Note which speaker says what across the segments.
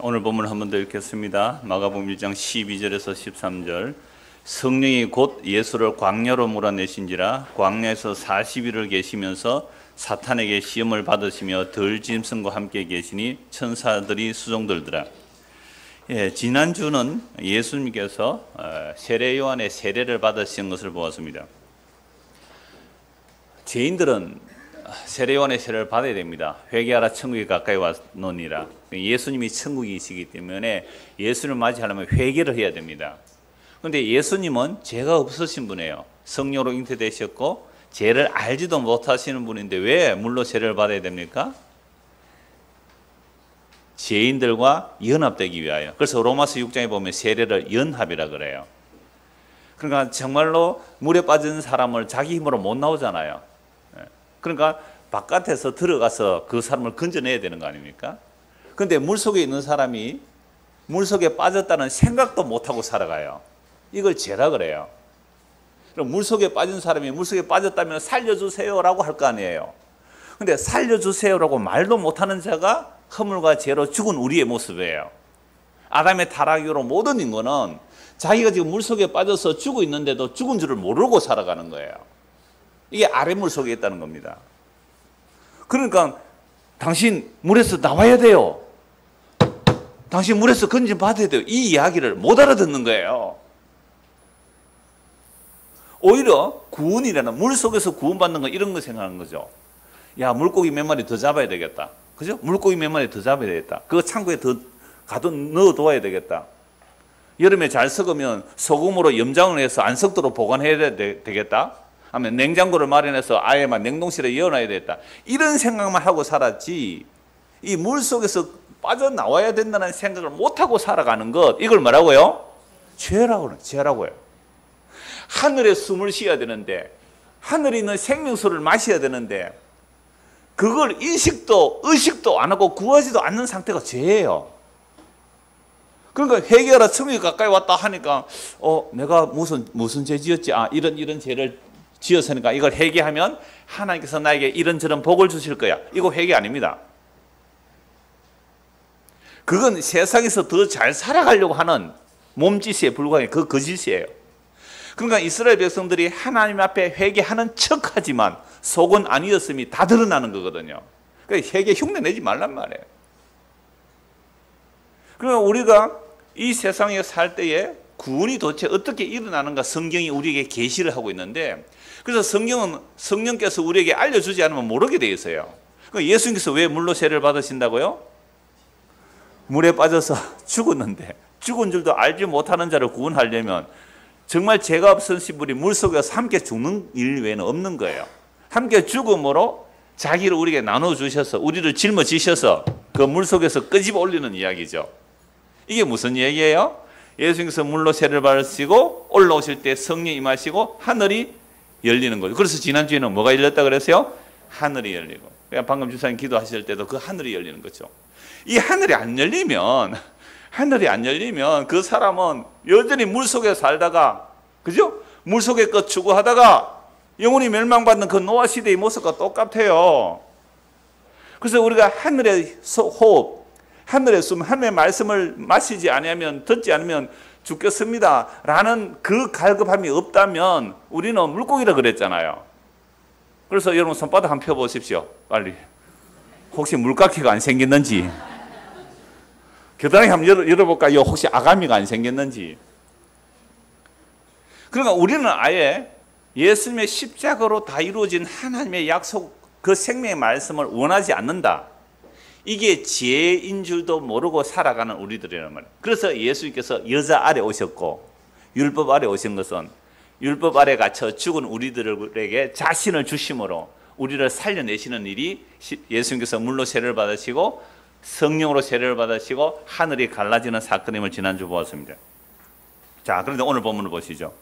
Speaker 1: 오늘 본문 한 번 더 읽겠습니다. 마가복음 1장 12절에서 13절. 성령이 곧 예수를 광야로 몰아내신지라 광야에서 40일을 계시면서 사탄에게 시험을 받으시며 덜 짐승과 함께 계시니 천사들이 수종들더라. 지난주는 예수님께서 세례 요한의 세례를 받으신 것을 보았습니다. 죄인들은 세례 요한의 세례를 받아야 됩니다. 회개하라 천국이 가까이 왔노니라. 예수님이 천국이시기 때문에 예수님을 맞이하려면 회개를 해야 됩니다. 그런데 예수님은 죄가 없으신 분이에요. 성령으로 잉태되셨고 죄를 알지도 못하시는 분인데 왜 물로 세례를 받아야 됩니까? 죄인들과 연합되기 위하여. 그래서 로마서 6장에 보면 세례를 연합이라 그래요. 그러니까 정말로 물에 빠진 사람을 자기 힘으로 못 나오잖아요. 그러니까 바깥에서 들어가서 그 사람을 건져내야 되는 거 아닙니까? 그런데 물속에 있는 사람이 물속에 빠졌다는 생각도 못하고 살아가요. 이걸 죄라 그래요. 그럼 물속에 빠진 사람이 물속에 빠졌다면 살려주세요라고 할 거 아니에요. 그런데 살려주세요라고 말도 못하는 자가 허물과 죄로 죽은 우리의 모습이에요. 아담의 타락 이후로 모든 인간은 자기가 지금 물속에 빠져서 죽어 있는데도 죽은 줄을 모르고 살아가는 거예요. 이게 아랫물 속에 있다는 겁니다. 그러니까 당신 물에서 나와야 돼요. 당신 물에서 건진 받아야 돼요. 이 이야기를 못 알아듣는 거예요. 오히려 구원이라는 물속에서 구원받는 거 이런 거 생각하는 거죠. 야, 물고기 몇 마리 더 잡아야 되겠다. 그죠? 물고기 몇 마리 더 잡아야 되겠다. 그거 창고에 더 가둬 넣어둬야 되겠다. 여름에 잘 썩으면 소금으로 염장을 해서 안 썩도록 보관해야 되겠다. 하면 냉장고를 마련해서 아예 막 냉동실에 열어놔야 되겠다. 이런 생각만 하고 살았지 이 물속에서 빠져나와야 된다는 생각을 못하고 살아가는 것, 이걸 뭐라고요? 죄라고 그래요. 죄라고요. 하늘에 숨을 쉬어야 되는데, 하늘에 있는 생명수를 마셔야 되는데 그걸 인식도 의식도 안 하고 구하지도 않는 상태가 죄예요. 그러니까 회개하라 천국이 가까이 왔다 하니까 내가 무슨 죄 지었지? 이런 죄를 지었으니까 이걸 회개하면 하나님께서 나에게 이런저런 복을 주실 거야. 이거 회개 아닙니다. 그건 세상에서 더 잘 살아가려고 하는 몸짓에 불과해. 그 거짓이에요. 그러니까 이스라엘 백성들이 하나님 앞에 회개하는 척하지만 속은 아니었음이 다 드러나는 거거든요. 그러니까 회개 흉내 내지 말란 말이에요. 그러니까 우리가 이 세상에 살 때에 구원이 도대체 어떻게 일어나는가 성경이 우리에게 계시를 하고 있는데, 그래서 성경은 성령께서 우리에게 알려주지 않으면 모르게 돼 있어요. 그러니까 예수님께서 왜 물로 세례를 받으신다고요? 물에 빠져서 죽었는데 죽은 줄도 알지 못하는 자를 구원하려면 정말 죄가 없으신 분이 물속에서 함께 죽는 일 외에는 없는 거예요. 함께 죽음으로 자기를 우리에게 나눠주셔서 우리를 짊어지셔서 그 물속에서 끄집어 올리는 이야기죠. 이게 무슨 얘기예요? 예수님께서 물로 세례를 받으시고 올라오실 때 성령이 임하시고 하늘이 열리는 거죠. 그래서 지난주에는 뭐가 열렸다 그랬어요? 하늘이 열리고. 방금 주사님 기도하실 때도 그 하늘이 열리는 거죠. 이 하늘이 안 열리면 그 사람은 여전히 물속에 살다가, 그죠? 물속에 껏 추구하다가 영원히 멸망받는 그 노아 시대의 모습과 똑같아요. 그래서 우리가 하늘의 호흡, 하늘의 숨, 하늘의 말씀을 마시지 않으면, 듣지 않으면 죽겠습니다 라는 그 갈급함이 없다면 우리는 물고기라 그랬잖아요. 그래서 여러분 손바닥 한번 펴보십시오. 빨리. 혹시 물깎이가 안 생겼는지. 겨드랑이 한번 열어볼까요? 혹시 아가미가 안 생겼는지. 그러니까 우리는 아예 예수님의 십자가로 다 이루어진 하나님의 약속, 그 생명의 말씀을 원하지 않는다. 이게 죄인 줄도 모르고 살아가는 우리들이란 말이에요. 그래서 예수님께서 여자 아래 오셨고 율법 아래 오신 것은 율법 아래 갇혀 죽은 우리들에게 자신을 주심으로 우리를 살려내시는 일이, 예수님께서 물로 세례를 받으시고 성령으로 세례를 받으시고 하늘이 갈라지는 사건임을 지난주 보았습니다. 자, 그런데 오늘 본문을 보시죠.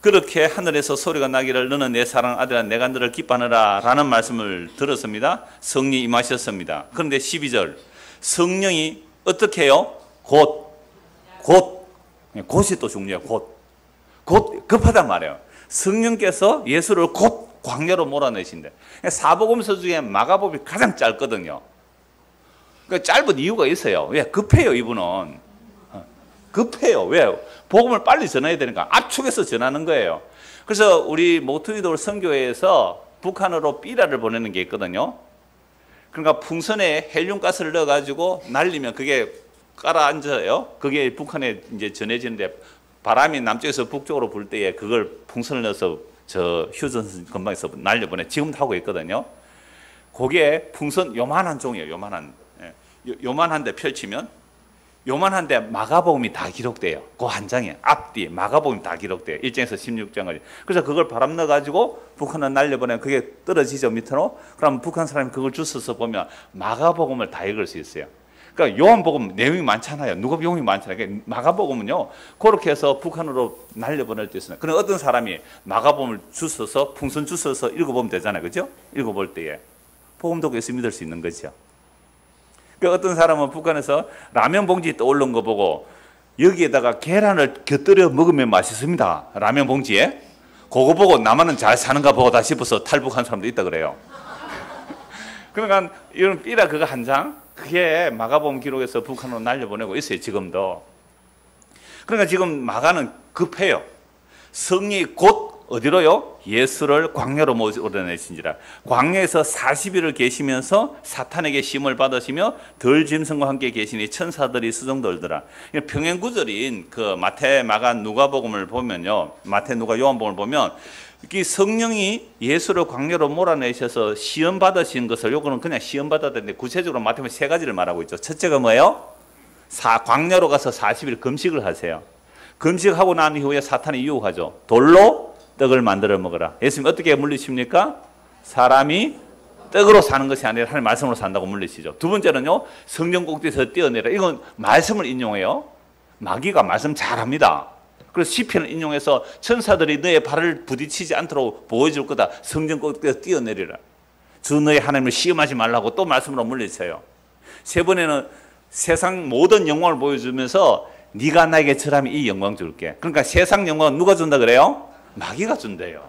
Speaker 1: 그렇게 하늘에서 소리가 나기를 너는 내 사랑 아들아 내가 너를 기뻐하느라 라는 말씀을 들었습니다. 성령이 임하셨습니다. 그런데 12절 성령이 어떻게 해요? 곧이 또 중요해요. 곧 급하단 말이에요. 성령께서 예수를 곧 광야로 몰아내신대. 사복음서 중에 마가복음이 가장 짧거든요. 그러니까 짧은 이유가 있어요. 왜? 급해요, 이분은. 급해요. 왜? 복음을 빨리 전해야 되니까 압축해서 전하는 거예요. 그래서 우리 모투이돌 선교회에서 북한으로 삐라를 보내는 게 있거든요. 그러니까 풍선에 헬륨가스를 넣어가지고 날리면 그게 가라앉아요. 그게 북한에 이제 전해지는데 바람이 남쪽에서 북쪽으로 불 때에 그걸 풍선을 넣어서 저 휴전 근방에서 날려보내. 지금도 하고 있거든요. 그게 풍선 요만한 종이에요. 요만한. 요만한데 펼치면 요만한데 마가복음이 다 기록돼요. 그 한 장에 앞뒤 마가복음이 다 기록돼요. 1장에서 16장까지. 그래서 그걸 바람 넣어가지고 북한은 날려보내면 그게 떨어지죠, 밑으로. 그럼 북한 사람이 그걸 주워서 보면 마가복음을 다 읽을 수 있어요. 그러니까 요한복음 내용이 많잖아요. 누가복음이 많잖아요. 그러니까 마가복음은요, 그렇게 해서 북한으로 날려보낼 때 있어요. 그럼 어떤 사람이 마가복음을 주워서 풍선 주워서 읽어보면 되잖아요, 그죠? 읽어볼 때에 복음도 계속 믿을 수 있는 거죠. 그 어떤 사람은 북한에서 라면 봉지 떠오른 거 보고 여기에다가 계란을 곁들여 먹으면 맛있습니다. 라면 봉지에. 그거 보고 나만은 잘 사는가 보다 싶어서 탈북한 사람도 있다 그래요. 그러니까 이런 삐라 그거 한 장, 그게 마가복음 기록에서 북한으로 날려보내고 있어요, 지금도. 그러니까 지금 마가는 급해요. 성령이 곧 어디로요? 예수를 광야로 몰아내신지라. 광야에서 40일을 계시면서 사탄에게 시험을 받으시며 덜 짐승과 함께 계시니 천사들이 수종돌더라. 평행구절인 그 마태, 마가, 누가복음을 보면요, 마태, 누가, 요한복음을 보면 이 성령이 예수를 광야로 몰아내셔서 시험 받으신 것을, 요거는 그냥 시험 받았는데 구체적으로 마태복음 세 가지를 말하고 있죠. 첫째가 뭐예요? 광야로 가서 40일 금식을 하세요. 금식하고 난 이후에 사탄이 유혹하죠. 돌로 떡을 만들어 먹어라. 예수님 어떻게 물리십니까? 사람이 떡으로 사는 것이 아니라 하나님의 말씀으로 산다고 물리시죠. 두 번째는요, 성령 꼭대기에서 뛰어내라. 이건 말씀을 인용해요. 마귀가 말씀 잘합니다. 그래서 시편을 인용해서 천사들이 너의 발을 부딪히지 않도록 보여줄 거다. 성령 꼭대기에서 뛰어내리라. 주 너의 하나님을 시험하지 말라고 또 말씀으로 물리쳐요. 세 번에는 세상 모든 영광을 보여주면서 네가 나에게 절하면 이 영광 줄게. 그러니까 세상 영광은 누가 준다 그래요? 마귀가 준대요.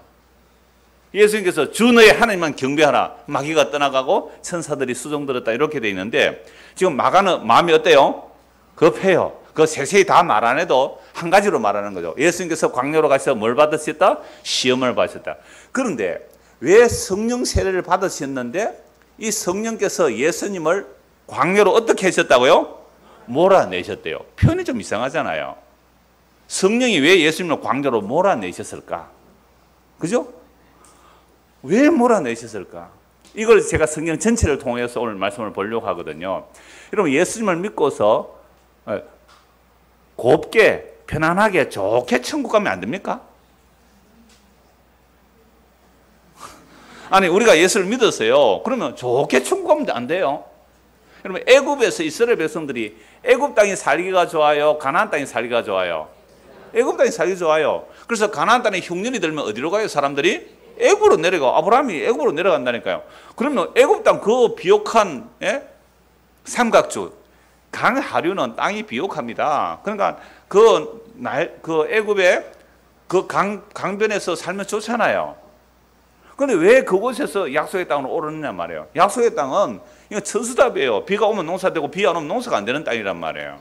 Speaker 1: 예수님께서 주 너의 하나님만 경배하라. 마귀가 떠나가고 천사들이 수종들었다. 이렇게 돼 있는데 지금 마가는 마음이 어때요? 급해요. 그 세세히 다 말 안 해도 한 가지로 말하는 거죠. 예수님께서 광야로 가셔서 뭘 받으셨다? 시험을 받으셨다. 그런데 왜 성령 세례를 받으셨는데 이 성령께서 예수님을 광야로 어떻게 하셨다고요? 몰아내셨대요. 표현이 좀 이상하잖아요. 성령이 왜 예수님을 광야로 몰아내셨을까? 그죠? 왜 몰아내셨을까? 이걸 제가 성경 전체를 통해서 오늘 말씀을 보려고 하거든요. 여러분, 예수님을 믿고서 곱게, 편안하게, 좋게 천국 가면 안 됩니까? 아니, 우리가 예수를 믿었어요. 그러면 좋게 천국 가면 안 돼요. 여러분, 애굽에서 이스라엘 백성들이 애굽 땅이 살기가 좋아요? 가나안 땅이 살기가 좋아요? 애굽 땅이 살기 좋아요. 그래서 가나안 땅에 흉년이 들면 어디로 가요? 사람들이 애굽으로 내려가. 아브라함이 애굽으로 내려간다니까요. 그러면 애굽 땅 그 비옥한 삼각주 강 하류는 땅이 비옥합니다. 그러니까 그 애굽의 그 강변에서 살면 좋잖아요. 그런데 왜 그곳에서 약속의 땅으로 오르느냐 말이에요. 약속의 땅은 이거 천수답이에요. 비가 오면 농사되고 비 안 오면 농사가 안 되는 땅이란 말이에요.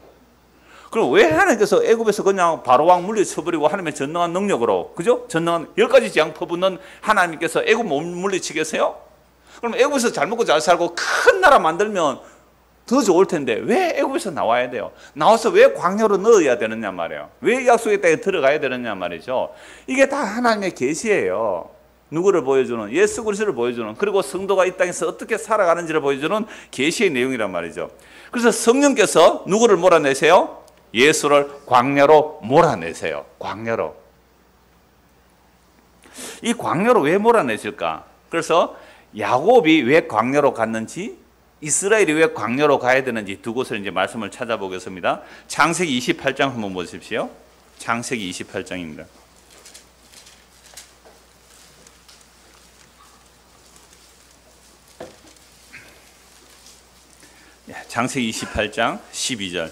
Speaker 1: 그럼 왜 하나님께서 애굽에서 그냥 바로왕 물리쳐버리고 하나님의 전능한 능력으로, 그죠? 전능한 10가지 재앙 퍼붓는 하나님께서 애굽 못 물리치겠어요? 그럼 애굽에서 잘 먹고 잘 살고 큰 나라 만들면 더 좋을 텐데 왜 애굽에서 나와야 돼요? 나와서 왜 광야로 넣어야 되느냐 말이에요. 왜 약속의 땅에 들어가야 되느냐 말이죠. 이게 다 하나님의 계시예요. 누구를 보여주는? 예수 그리스도를 보여주는, 그리고 성도가 이 땅에서 어떻게 살아가는지를 보여주는 계시의 내용이란 말이죠. 그래서 성령께서 누구를 몰아내세요? 예수를 광야로 몰아내세요. 광야로. 이 광야로 왜 몰아내실까? 그래서 야곱이 왜 광야로 갔는지, 이스라엘이 왜 광야로 가야 되는지 두 곳을 이제 말씀을 찾아보겠습니다. 창세기 28장 한번 보십시오. 창세기 28장입니다. 창세기 28장 12절.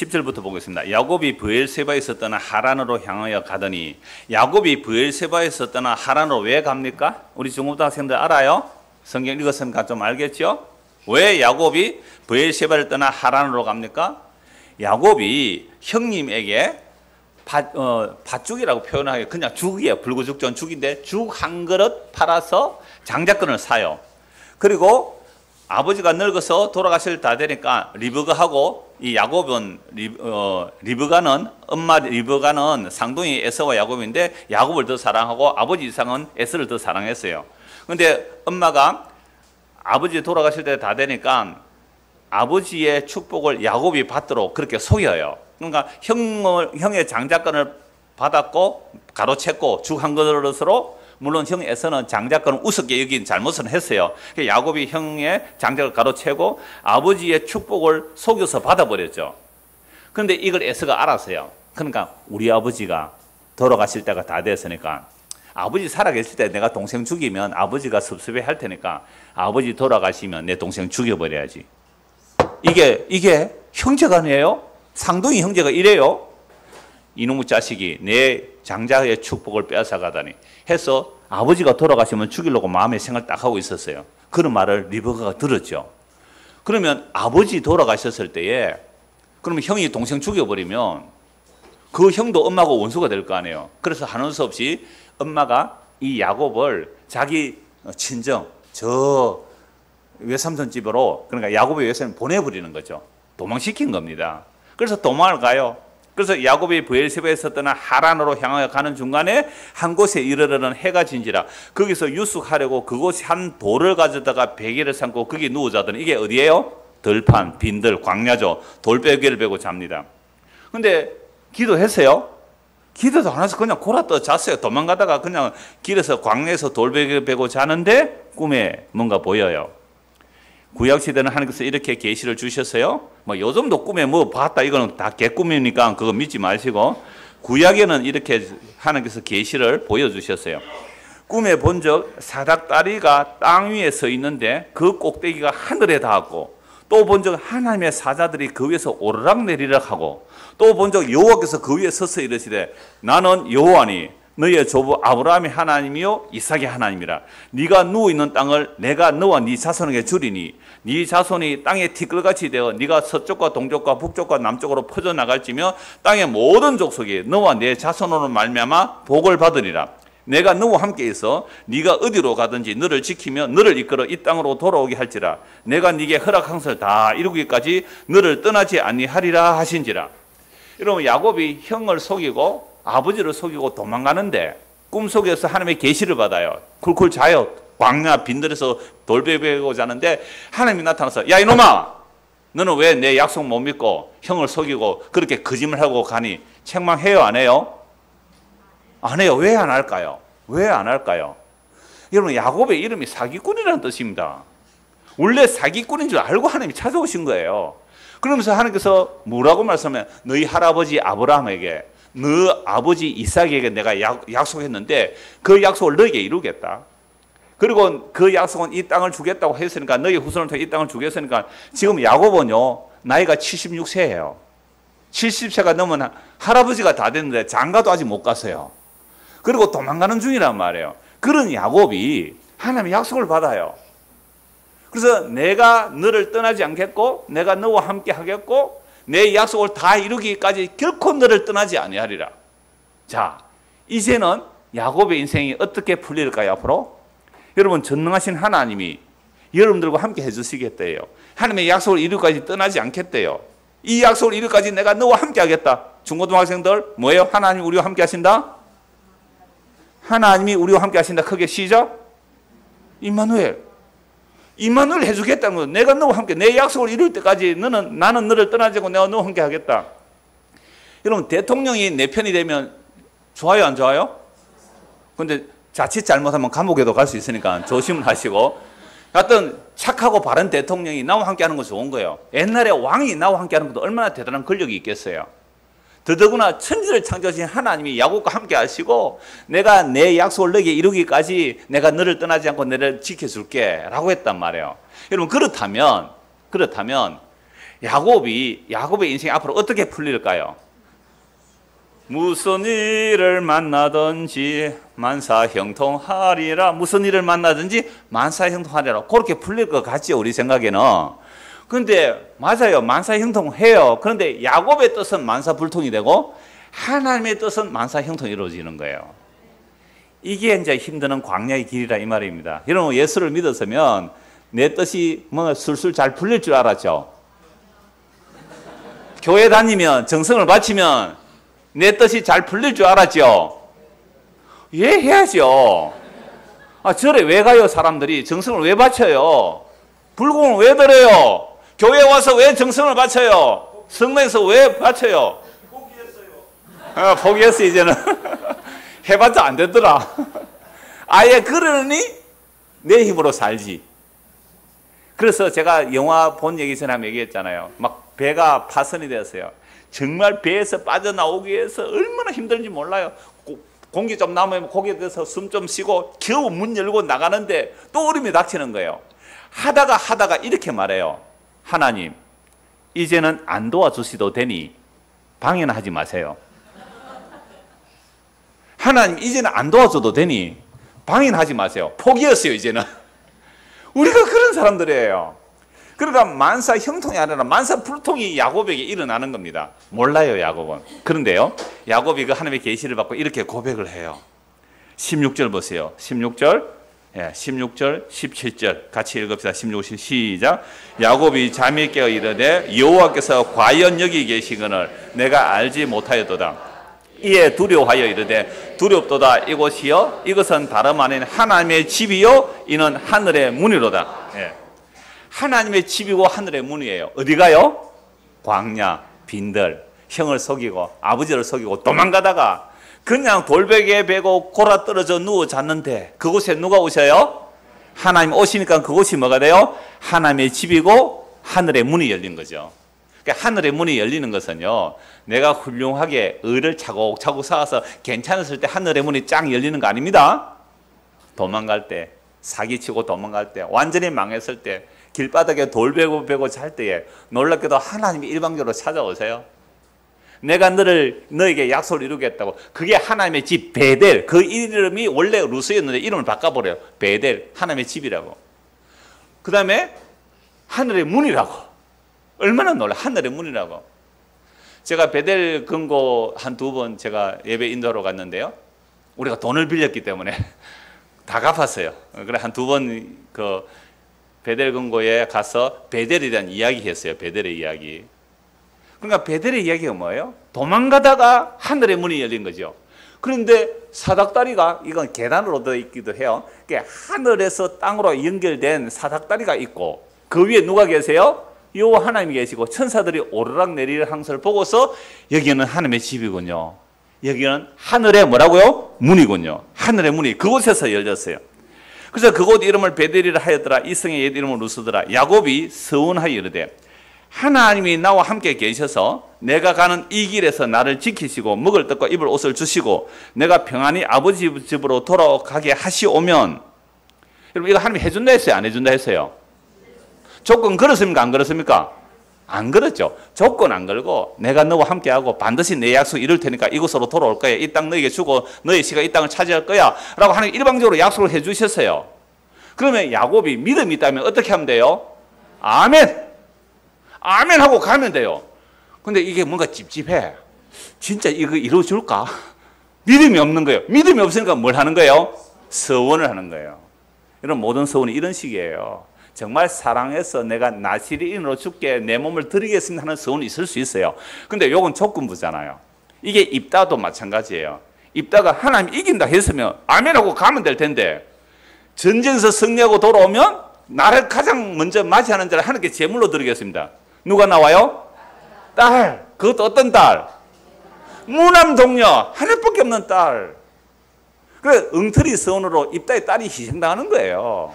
Speaker 1: 10절부터 보겠습니다. 야곱이 브엘세바에서 떠나 하란으로 향하여 가더니, 야곱이 브엘세바에서 떠나 하란으로 왜 갑니까? 우리 중고등학생들 알아요? 성경 읽었으니까 좀 알겠죠? 왜 야곱이 브엘세바를 떠나 하란으로 갑니까? 야곱이 형님에게 팥죽이라고 표현하기에 그냥 죽이에요. 불구죽전 죽인데 죽 한 그릇 팔아서 장작권을 사요. 그리고 아버지가 늙어서 돌아가실 다 되니까 리브가하고 이 야곱은 리브가는 엄마 리브가는 쌍둥이 에서와 야곱인데 야곱을 더 사랑하고 아버지 이상은 에서를 더 사랑했어요. 근데 엄마가 아버지 돌아가실 때 다 되니까 아버지의 축복을 야곱이 받도록 그렇게 속여요. 그러니까 형의 장자권을 받았고 가로챘고 죽 한 그릇으로, 물론 형 에서는 장자권을 우습게 여긴 잘못은 했어요. 야곱이 형의 장자를 가로채고 아버지의 축복을 속여서 받아버렸죠. 그런데 이걸 에서가 알았어요. 그러니까 우리 아버지가 돌아가실 때가 다 됐으니까, 아버지 살아계실 때 내가 동생 죽이면 아버지가 섭섭해 할 테니까 아버지 돌아가시면 내 동생 죽여버려야지. 이게 형제간이에요? 상둥이 형제가 이래요? 이놈의 자식이 내 장자의 축복을 빼앗아가다니 해서 아버지가 돌아가시면 죽이려고 마음에 생각을 딱 하고 있었어요. 그런 말을 리브가가 들었죠. 그러면 아버지 돌아가셨을 때에 그러면 형이 동생 죽여버리면 그 형도 엄마하고 원수가 될 거 아니에요. 그래서 하는 수 없이 엄마가 이 야곱을 자기 친정 저 외삼촌 집으로, 그러니까 야곱의 외삼촌 보내버리는 거죠. 도망시킨 겁니다. 그래서 도망을 가요. 그래서 야곱이 브엘세바에서 떠나 하란으로 향하여 가는 중간에 한 곳에 이르러는 해가 진지라. 거기서 유숙하려고 그곳에 한 돌을 가져다가 베개를 삼고 거기 누워 자더니, 이게 어디예요? 들판, 빈들, 광야죠. 돌베개를 베고 잡니다. 근데 기도했어요? 기도도 안 해서 그냥 골아떠 잤어요. 도망가다가 그냥 길에서 광야에서 돌베개를 베고 자는데 꿈에 뭔가 보여요. 구약시대는 하나님께서 이렇게 계시를 주셨어요. 뭐 요즘도 꿈에 뭐 봤다 이거는 다 개꿈이니까 그거 믿지 마시고, 구약에는 이렇게 하나님께서 계시를 보여주셨어요. 꿈에 본적 사닥다리가 땅 위에 서 있는데 그 꼭대기가 하늘에 닿았고, 또 본적 하나님의 사자들이 그 위에서 오르락내리락 하고, 또 본적 여호와께서 그 위에 서서 이르시되 나는 여호와니 너희의 조부 아브라함의 하나님이요 이삭의 하나님이라. 네가 누워있는 땅을 내가 너와 네 자손에게 주리니 네 자손이 땅의 티끌같이 되어 네가 서쪽과 동쪽과 북쪽과 남쪽으로 퍼져나갈지며 땅의 모든 족속이 너와 네 자손으로 말미암아 복을 받으리라. 내가 너와 함께 있어 네가 어디로 가든지 너를 지키며 너를 이끌어 이 땅으로 돌아오게 할지라. 내가 네게 허락한 것을 다 이루기까지 너를 떠나지 아니하리라 하신지라. 여러분, 야곱이 형을 속이고 아버지를 속이고 도망가는데 꿈속에서 하나님의 계시를 받아요. 쿨쿨 자요. 광야 빈들에서 돌베베고 자는데 하나님이 나타나서, 야 이놈아, 너는 왜 내 약속 못 믿고 형을 속이고 그렇게 거짓말하고 가니? 책망해요 안 해요? 안 해요. 왜 안 할까요? 왜 안 할까요? 여러분, 야곱의 이름이 사기꾼이라는 뜻입니다. 원래 사기꾼인 줄 알고 하나님이 찾아오신 거예요. 그러면서 하나님께서 뭐라고 말씀하면, 너희 할아버지 아브라함에게 너 아버지 이삭에게 내가 약속했는데 그 약속을 너에게 이루겠다. 그리고 그 약속은 이 땅을 주겠다고 했으니까, 너희 후손을 통해 이 땅을 주겠으니까, 지금 야곱은요 나이가 76세예요. 70세가 넘은 할아버지가 다 됐는데 장가도 아직 못 갔어요. 그리고 도망가는 중이란 말이에요. 그런 야곱이 하나님의 약속을 받아요. 그래서 내가 너를 떠나지 않겠고 내가 너와 함께 하겠고 내 약속을 다 이루기까지 결코 너를 떠나지 아니하리라. 자, 이제는 야곱의 인생이 어떻게 풀릴까요? 앞으로 여러분, 전능하신 하나님이 여러분들과 함께 해주시겠대요. 하나님의 약속을 이루기까지 떠나지 않겠대요. 이 약속을 이루기까지 내가 너와 함께 하겠다. 중고등학생들 뭐예요? 하나님이 우리와 함께 하신다? 하나님이 우리와 함께 하신다. 크게 시작. 임마누엘. 임마누엘 해주겠다는 거예요. 내가 너와 함께, 내 약속을 이룰 때까지 나는 너를 떠나지 않고 내가 너와 함께 하겠다. 여러분, 대통령이 내 편이 되면 좋아요 안 좋아요? 근데 자칫 잘못하면 감옥에도 갈 수 있으니까 조심을 하시고, 하여튼 착하고 바른 대통령이 나와 함께 하는 건 좋은 거예요. 옛날에 왕이 나와 함께 하는 것도 얼마나 대단한 권력이 있겠어요. 더더구나 천지를 창조하신 하나님이 야곱과 함께 하시고, 내가 내 약속을 너에게 이루기까지 내가 너를 떠나지 않고 너를 지켜줄게 라고 했단 말이에요. 여러분, 그렇다면 야곱의 인생이 앞으로 어떻게 풀릴까요? 무슨 일을 만나든지 만사형통하리라. 무슨 일을 만나든지 만사형통하리라. 그렇게 풀릴 것 같죠, 우리 생각에는. 그런데 맞아요, 만사형통해요. 그런데 야곱의 뜻은 만사불통이 되고 하나님의 뜻은 만사형통이 이루어지는 거예요. 이게 이제 힘드는 광야의 길이라 이 말입니다. 여러분, 예수를 믿었으면 내 뜻이 뭔가 술술 잘 풀릴 줄 알았죠. 교회 다니면, 정성을 바치면 내 뜻이 잘 풀릴 줄 알았죠. 예, 해야죠. 절에 왜 가요, 사람들이? 정성을 왜 바쳐요? 불공을 왜 드려요? 교회 와서 왜 정성을 바쳐요? 성당에서 왜 바쳐요? 포기했어요. 포기했어, 이제는. 해봤자 안 되더라. 아예 그러니 내 힘으로 살지. 그래서 제가 영화 본 얘기 전에 한번 얘기했잖아요. 막 배가 파선이 되었어요. 정말 배에서 빠져나오기 위해서 얼마나 힘든지 몰라요. 공기 좀 남으면 거기에 대해서 숨 좀 쉬고 겨우 문 열고 나가는데 또 얼음이 닥치는 거예요. 하다가 이렇게 말해요. 하나님, 이제는 안 도와주시도 되니 방해는 하지 마세요. 하나님, 이제는 안 도와줘도 되니 방해는 하지 마세요. 포기했어요, 이제는. 우리가 그런 사람들이에요. 그러니까 만사 형통이 아니라 만사 불통이 야곱에게 일어나는 겁니다. 몰라요, 야곱은. 그런데요, 야곱이 그 하나님의 계시를 받고 이렇게 고백을 해요. 16절 보세요. 16절, 17절 같이 읽읍시다. 16, 시작. 야곱이 잠이 깨어 이르되 여호와께서 과연 여기 계시거늘 내가 알지 못하였도다. 이에 두려워하여 이르되 두렵도다. 이곳이요, 이것은 다름 아닌 하나님의 집이요, 이는 하늘의 문이로다. 하나님의 집이고 하늘의 문이에요. 어디가요? 광야, 빈들, 형을 속이고 아버지를 속이고 도망가다가 그냥 돌베개에 베고 골아 떨어져 누워 잤는데 그곳에 누가 오셔요? 하나님 오시니까 그곳이 뭐가 돼요? 하나님의 집이고 하늘의 문이 열린 거죠. 그러니까 하늘의 문이 열리는 것은요, 내가 훌륭하게 의를 차곡차곡 쌓아서 괜찮았을 때 하늘의 문이 쫙 열리는 거 아닙니다. 도망갈 때, 사기치고 도망갈 때, 완전히 망했을 때, 길바닥에 돌 베고 잘 때에 놀랍게도 하나님이 일방적으로 찾아오세요. 내가 너에게 약속을 이루겠다고. 그게 하나님의 집 베델. 그 이름이 원래 루스였는데 이름을 바꿔버려요. 베델, 하나님의 집이라고. 그 다음에 하늘의 문이라고. 얼마나 놀라. 하늘의 문이라고. 제가 베델 금고 한 두 번 제가 예배 인도하러 갔는데요, 우리가 돈을 빌렸기 때문에 다 갚았어요. 그래 한 두 번 그 베델 금고에 가서 베델에 대한 이야기 했어요. 베델의 이야기. 그러니까 베델의 이야기가 뭐예요? 도망가다가 하늘의 문이 열린 거죠. 그런데 사닥다리가, 이건 계단으로 되어 있기도 해요. 하늘에서 땅으로 연결된 사닥다리가 있고 그 위에 누가 계세요? 요 하나님이 계시고 천사들이 오르락 내리락 하는 것을 보고서 여기는 하나님의 집이군요. 여기는 하늘의 뭐라고요? 문이군요. 하늘의 문이 그곳에서 열렸어요. 그래서 그곳 이름을 베델이라 하였더라. 이성의 옛 이름을 루스더라. 야곱이 서운하여 이르되 하나님이 나와 함께 계셔서 내가 가는 이 길에서 나를 지키시고 먹을 떡과 입을 옷을 주시고 내가 평안히 아버지 집으로 돌아가게 하시오면, 여러분 이거 하나님이 해준다 했어요? 안 해준다 했어요? 조건 걸었습니까? 안 걸었습니까? 안 걸었죠. 조건 안 걸고 내가 너와 함께하고 반드시 내 약속 이룰 테니까 이곳으로 돌아올 거야. 이 땅 너에게 주고 너의 씨가 이 땅을 차지할 거야 라고 하나님 일방적으로 약속을 해 주셨어요. 그러면 야곱이 믿음이 있다면 어떻게 하면 돼요? 아멘! 아멘 하고 가면 돼요. 근데 이게 뭔가 찝찝해. 진짜 이거 이루어줄까? 믿음이 없는 거예요. 믿음이 없으니까 뭘 하는 거예요? 서원을 하는 거예요. 이런 모든 서원이 이런 식이에요. 정말 사랑해서 내가 나시리인으로 죽게 내 몸을 드리겠습니다 하는 서원이 있을 수 있어요. 근데 요건 조건부잖아요. 이게 입다도 마찬가지예요. 입다가 하나님 이긴다 했으면 아멘하고 가면 될 텐데, 전쟁에서 승리하고 돌아오면 나를 가장 먼저 맞이하는 자를 하나님께 제물로 드리겠습니다. 누가 나와요? 딸. 그것도 어떤 딸? 무남동녀. 하나밖에 없는 딸. 그래 엉터리 서원으로 입다의 딸이 희생당하는 거예요.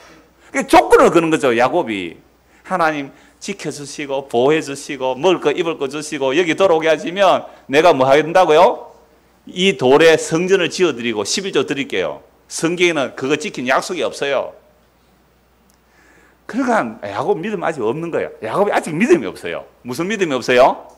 Speaker 1: 조건을 거는 거죠. 야곱이 하나님 지켜주시고 보호해주시고 먹을 거 입을 거 주시고 여기 돌아오게 하시면 내가 뭐 하게 된다고요? 이 돌에 성전을 지어드리고 11조 드릴게요. 성경에는 그거 지킨 약속이 없어요. 그러니까 야곱 믿음 아직 없는 거예요. 야곱이 아직 믿음이 없어요. 무슨 믿음이 없어요?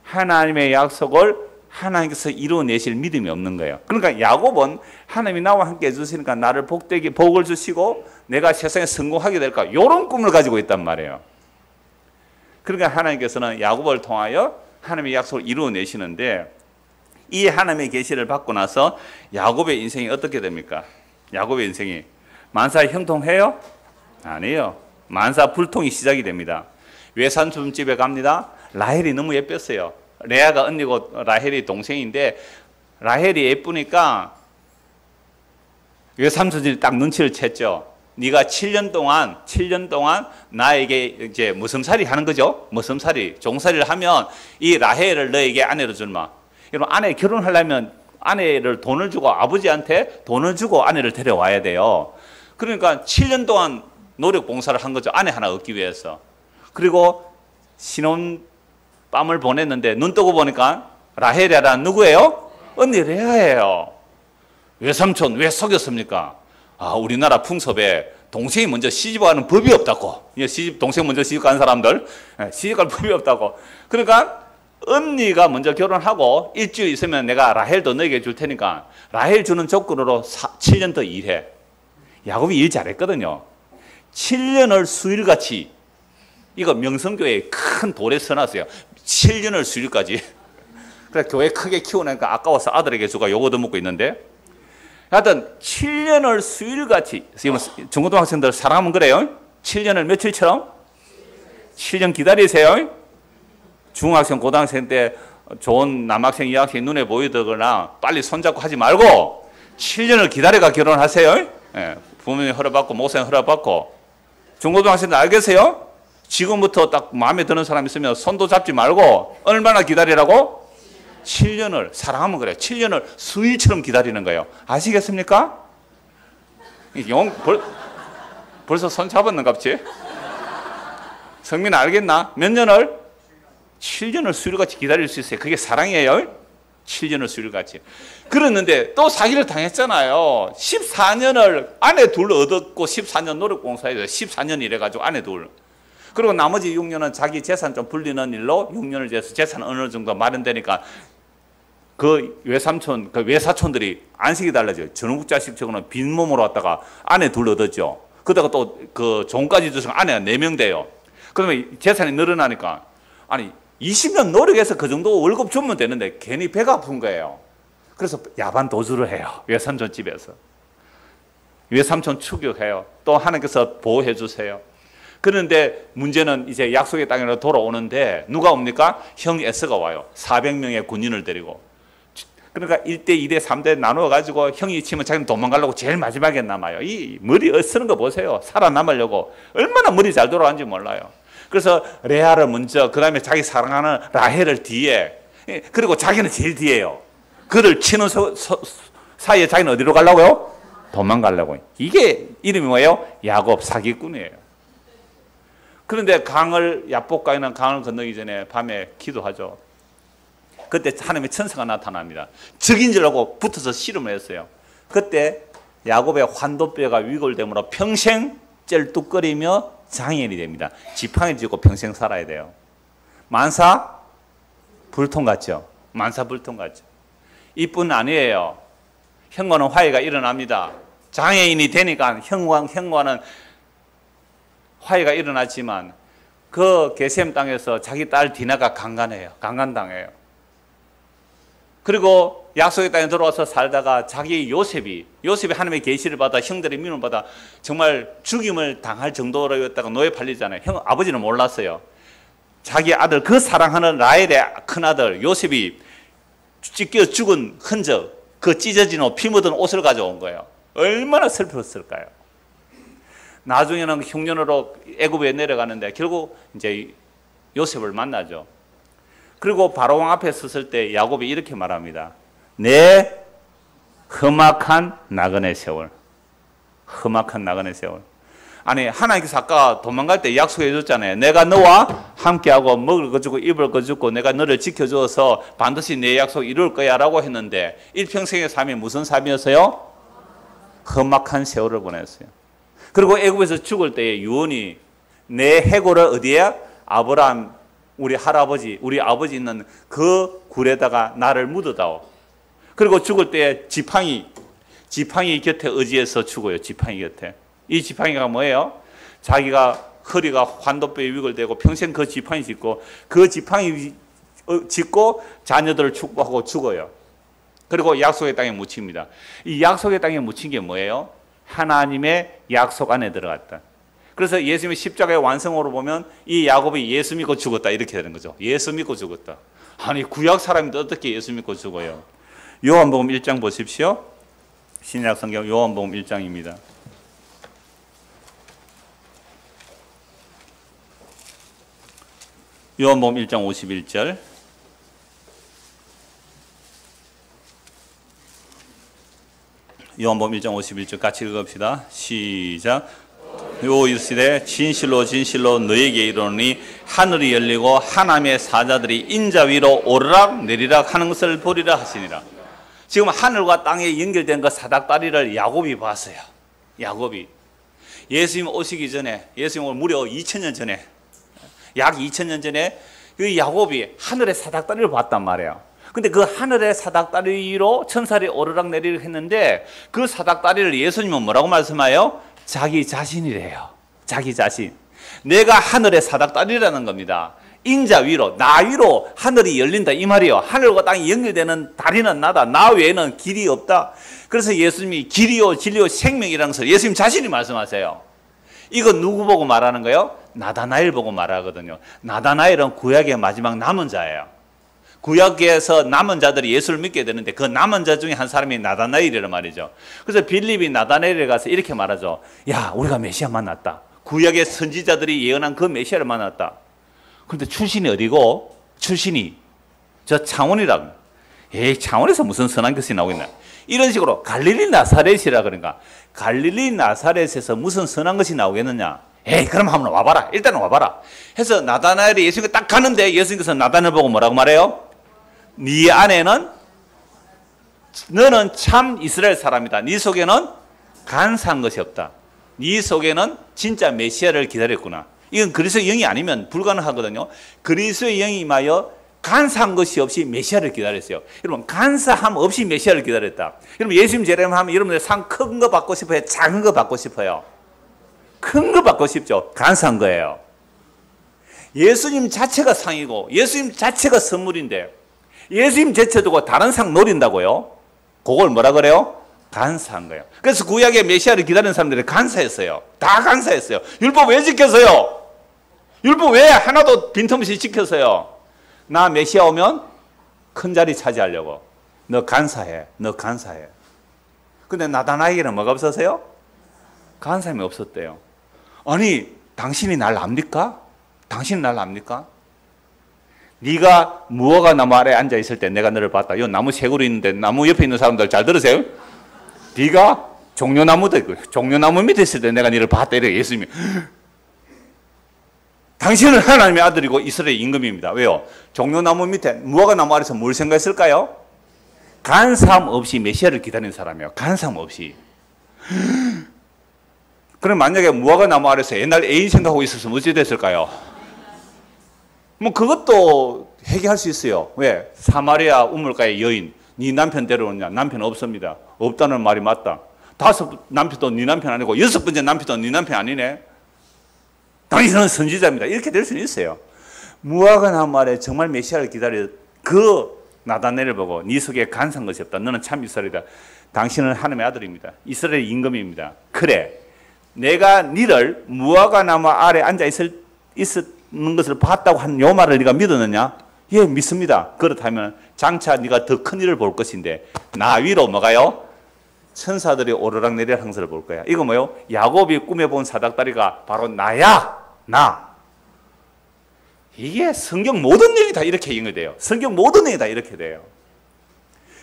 Speaker 1: 하나님의 약속을 하나님께서 이루어내실 믿음이 없는 거예요. 그러니까 야곱은 하나님이 나와 함께 해주시니까 나를 복을 주시고 내가 세상에 성공하게 될까, 이런 꿈을 가지고 있단 말이에요. 그러니까 하나님께서는 야곱을 통하여 하나님의 약속을 이루어내시는데, 이 하나님의 계시를 받고 나서 야곱의 인생이 어떻게 됩니까? 야곱의 인생이 만사 형통해요? 아니에요. 만사 불통이 시작이 됩니다. 외삼촌 집에 갑니다. 라헬이 너무 예뻤어요. 레아가 언니고 라헬이 동생인데, 라헬이 예쁘니까 외삼촌이 딱 눈치를 챘죠. 네가 7년 동안 나에게 이제 머슴살이 하는 거죠. 머슴살이, 종살이를 하면 이 라헬을 너에게 아내로 줄마. 여러분, 아내 결혼하려면 아내를 돈을 주고, 아버지한테 돈을 주고 아내를 데려와야 돼요. 그러니까 7년 동안 노력 봉사를 한 거죠. 아내 하나 얻기 위해서. 그리고 신혼밤을 보냈는데 눈 뜨고 보니까 라헬이란 누구예요? 언니 레아예요. 외삼촌 왜 속였습니까? 아, 우리나라 풍습에 동생이 먼저 시집가는 법이 없다고. 동생 먼저 시집가는 사람들 시집갈 법이 없다고. 그러니까 언니가 먼저 결혼하고 일주일 있으면 내가 라헬도 너에게 줄 테니까 라헬 주는 조건으로 7년 더 일해. 야곱이 일 잘했거든요. 7년을 수일같이, 이거 명성교회에 큰 돌에 써놨어요. 7년을 수일까지. 그래서 교회 크게 키우니까 아까워서 아들에게 주고 요거 더 먹고 있는데, 하여튼 7년을 수일같이, 중고등학생들 사랑하면 그래요. 7년을 며칠처럼? 7년 기다리세요. 중학생, 고등학생 때 좋은 남학생, 여학생 눈에 보이더거나 빨리 손잡고 하지 말고 7년을 기다려가 결혼하세요. 예, 부모님 허락받고 목사님 허락받고. 중고등학생들 알겠어요? 지금부터 딱 마음에 드는 사람 있으면 손도 잡지 말고 얼마나 기다리라고? 7년을, 사랑하면 그래. 7년을 수일처럼 기다리는 거예요. 아시겠습니까? 벌써 손 잡았는갑지? 성민 알겠나? 몇 년을? 7년을 수일같이 기다릴 수 있어요. 그게 사랑이에요. 7년을 수일같이. 그랬는데 또 사기를 당했잖아요. 14년을 아내 둘 얻었고 14년 노력봉사해서 14년 일해가지고 아내 둘. 그리고 나머지 6년은 자기 재산 좀 불리는 일로 6년을 재서 재산 어느 정도 마련되니까 그 외삼촌, 그 외사촌들이 안식이 달라져요. 전국자식적으로는 빈몸으로 왔다가 아내 둘 얻었죠. 그러다가 또 그 종까지 주서 아내가 4명 돼요. 그러면 재산이 늘어나니까, 아니 20년 노력해서 그 정도 월급 주면 되는데 괜히 배가 아픈 거예요. 그래서 야반 도주를 해요. 외삼촌 집에서. 외삼촌 추격해요. 또 하나님께서 보호해 주세요. 그런데 문제는 이제 약속의 땅으로 돌아오는데 누가 옵니까? 형 에서가 와요. 400명의 군인을 데리고. 그러니까 1대, 2대, 3대 나누어가지고 형이 치면 자기는 도망가려고 제일 마지막에 남아요. 이 머리 쓰는 거 보세요. 살아남으려고. 얼마나 머리 잘 돌아가는지 몰라요. 그래서 레아를 먼저, 그 다음에 자기 사랑하는 라헬을 뒤에, 그리고 자기는 제일 뒤에요. 그를 치는 사이에 자기는 어디로 가려고요? 도망가려고. 이게 이름이 뭐예요? 야곱 사기꾼이에요. 그런데 야복강이라는 강을 건너기 전에 밤에 기도하죠. 그때 하나님의 천사가 나타납니다. 적인 줄 알고 붙어서 씨름을 했어요. 그때 야곱의 환도뼈가 위골됨으로 평생 쩔뚝거리며 장애인이 됩니다. 지팡이 쥐고 평생 살아야 돼요. 만사 불통 같죠? 만사 불통 같죠? 이뿐 아니에요. 형과는 화해가 일어납니다. 장애인이 되니까 형과는 화해가 일어났지만 그 게셈 땅에서 자기 딸 디나가 강간당해요. 그리고 약속의 땅에 들어와서 살다가 자기 요셉이 하나님의 계시를 받아 형들의 민을 받아 정말 죽임을 당할 정도로였다가 노예 팔리잖아요. 아버지는 몰랐어요. 자기 아들, 그 사랑하는 라헬의 큰아들 요셉이 찢겨 죽은 흔적, 그 찢어진 옷, 피 묻은 옷을 가져온 거예요. 얼마나 슬펐을까요? 나중에는 흉년으로 애굽에 내려가는데 결국 이제 요셉을 만나죠. 그리고 바로왕 앞에 섰을 때 야곱이 이렇게 말합니다. 내 험악한 나그네 세월. 험악한 나그네 세월. 아니, 하나님께서 아까 도망갈 때 약속해 줬잖아요. 내가 너와 함께하고 먹을 거 주고 입을 거 주고 내가 너를 지켜줘서 반드시 내 약속 이룰 거야 라고 했는데 일평생의 삶이 무슨 삶이었어요? 험악한 세월을 보냈어요. 그리고 애굽에서 죽을 때에 유언이 내 해골을 어디에? 아브라함 우리 할아버지 우리 아버지 있는 그 굴에다가 나를 묻어다오. 그리고 죽을 때에 지팡이 곁에 의지해서 죽어요. 지팡이 곁에. 이 지팡이가 뭐예요? 자기가 허리가 환도뼈에 위골되고 평생 그 지팡이 짚고 그 지팡이 짚고 자녀들을 축복하고 죽어요. 그리고 약속의 땅에 묻힙니다. 이 약속의 땅에 묻힌 게 뭐예요? 하나님의 약속 안에 들어갔다. 그래서 예수님의 십자가의 완성으로 보면 이 야곱이 예수 믿고 죽었다 이렇게 되는 거죠. 예수 믿고 죽었다. 아니 구약 사람인데 어떻게 예수 믿고 죽어요? 요한복음 1장 보십시오. 신약 성경 요한복음 1장입니다. 요한복음 1장 51절. 요한복음 1장 51절 같이 읽읍시다. 시작. 요 이르시되 진실로 진실로 너에게 이르노니 하늘이 열리고 하나님의 사자들이 인자 위로 오르락 내리락 하는 것을 보리라 하시니라. 지금 하늘과 땅에 연결된 그 사닥다리를 야곱이 봤어요. 야곱이 예수님 오시기 전에, 예수님 무려 2000년 전에, 약 2000년 전에 그 야곱이 하늘의 사닥다리를 봤단 말이에요. 근데 그 하늘의 사닥다리로 천사들이 오르락 내리락 했는데 그 사닥다리를 예수님은 뭐라고 말씀해요? 자기 자신이래요. 자기 자신. 내가 하늘의 사닥다리라는 겁니다. 인자 위로, 나 위로 하늘이 열린다 이 말이에요. 하늘과 땅이 연결되는 다리는 나다. 나 외에는 길이 없다. 그래서 예수님이 길이요 진리요 생명이라는 것을 예수님 자신이 말씀하세요. 이거 누구 보고 말하는 거예요? 나다나엘 보고 말하거든요. 나다나엘은 구약의 마지막 남은 자예요. 구약에서 남은 자들이 예수를 믿게 되는데 그 남은 자 중에 한 사람이 나다나엘이란 말이죠. 그래서 빌립이 나다나엘에 가서 이렇게 말하죠. 야, 우리가 메시아 만났다. 구약의 선지자들이 예언한 그 메시아를 만났다. 그런데 출신이 어디고? 출신이 저 창원이라고. 에이, 창원에서 무슨 선한 것이 나오겠나? 이런 식으로 갈릴리 나사렛이라 그런가? 갈릴리 나사렛에서 무슨 선한 것이 나오겠느냐? 에이, 그럼 한번 와봐라. 일단은 와봐라. 해서 나다나엘이 예수님께 딱 가는데 예수님께서 나다나엘 보고 뭐라고 말해요? 네 안에는 너는 참 이스라엘 사람이다. 네 속에는 간사한 것이 없다. 네 속에는 진짜 메시아를 기다렸구나. 이건 그리스도의 영이 아니면 불가능하거든요. 그리스도의 영이 임하여 간사한 것이 없이 메시아를 기다렸어요. 여러분 간사함 없이 메시아를 기다렸다. 여러분 예수님 제рем하면 여러분들 상 큰 거 받고 싶어요? 작은 거 받고 싶어요? 큰 거 받고 싶죠. 간사한 거예요. 예수님 자체가 상이고 예수님 자체가 선물인데 예수님 제쳐 두고 다른 상 노린다고요? 그걸 뭐라 그래요? 간사한 거예요. 그래서 구약의 메시아를 기다리는 사람들이 간사했어요. 다 간사했어요. 율법 왜 지켰어요? 율법 왜 하나도 빈틈없이 지켰어요? 나 메시아 오면 큰 자리 차지하려고. 너 간사해. 너 간사해. 근데 나다나엘에게는 뭐가 없었어요? 간사함이 없었대요. 아니 당신이 날 압니까? 당신이 날 압니까? 네가 무화과 나무 아래 앉아 있을 때 내가 너를 봤다. 이 나무 새구리 있는데 나무 옆에 있는 사람들 잘 들으세요? 네가 종려나무도 있고 종려나무 밑에 있을 때 내가 너를 봤다. 이래 예수님이. 당신은 하나님의 아들이고 이스라엘 임금입니다. 왜요? 종려나무 밑에 무화과 나무 아래서 뭘 생각했을까요? 간사함 없이 메시아를 기다리는 사람이에요. 간사함 없이. 그럼 만약에 무화과 나무 아래서 옛날 애인 생각하고 있었으면 어찌 됐을까요? 뭐 그것도 해결할 수 있어요. 왜? 사마리아 우물가의 여인, 네 남편 데려오느냐? 남편 없습니다. 없다는 말이 맞다. 5 남편도 네 남편 아니고 6번째 남편도 네 남편 아니네. 당신은 선지자입니다. 이렇게 될 수는 있어요. 무화과 나무 아래 정말 메시아를 기다려 그 나다나엘을 보고 네 속에 간사한 것이 없다. 너는 참 이스라엘이다. 당신은 하나님의 아들입니다. 이스라엘 임금입니다. 그래. 내가 너를 무화과 나무 아래 앉아 있는 것을 봤다고 한 요 말을 네가 믿었느냐? 예, 믿습니다. 그렇다면 장차 네가 더 큰 일을 볼 것인데 나 위로 뭐가요? 천사들이 오르락 내리락 하는 것을 볼 거야. 이거 뭐요? 야곱이 꿈에 본 사닥다리가 바로 나야. 나. 이게 성경 모든 내용이 다 이렇게 연결돼요. 성경 모든 내용이 다 이렇게 돼요.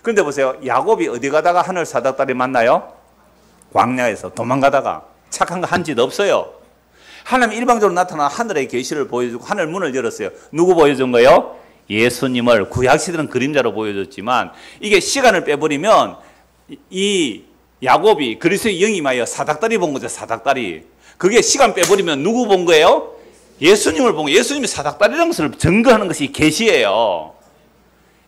Speaker 1: 그런데 보세요. 야곱이 어디 가다가 하늘 사닥다리 만나요? 광야에서 도망가다가 착한 거 한 짓 없어요. 하나님 일방적으로 나타나 하늘의 계시를 보여주고 하늘 문을 열었어요. 누구 보여준 거예요? 예수님을. 구약시대는 그림자로 보여줬지만 이게 시간을 빼버리면 이 야곱이 그리스도의 영이 임하여 사닥다리 본 거죠. 사닥다리. 그게 시간 빼버리면 누구 본 거예요? 예수님을 본 거예요. 예수님이 사닥다리라는 것을 증거하는 것이 계시예요.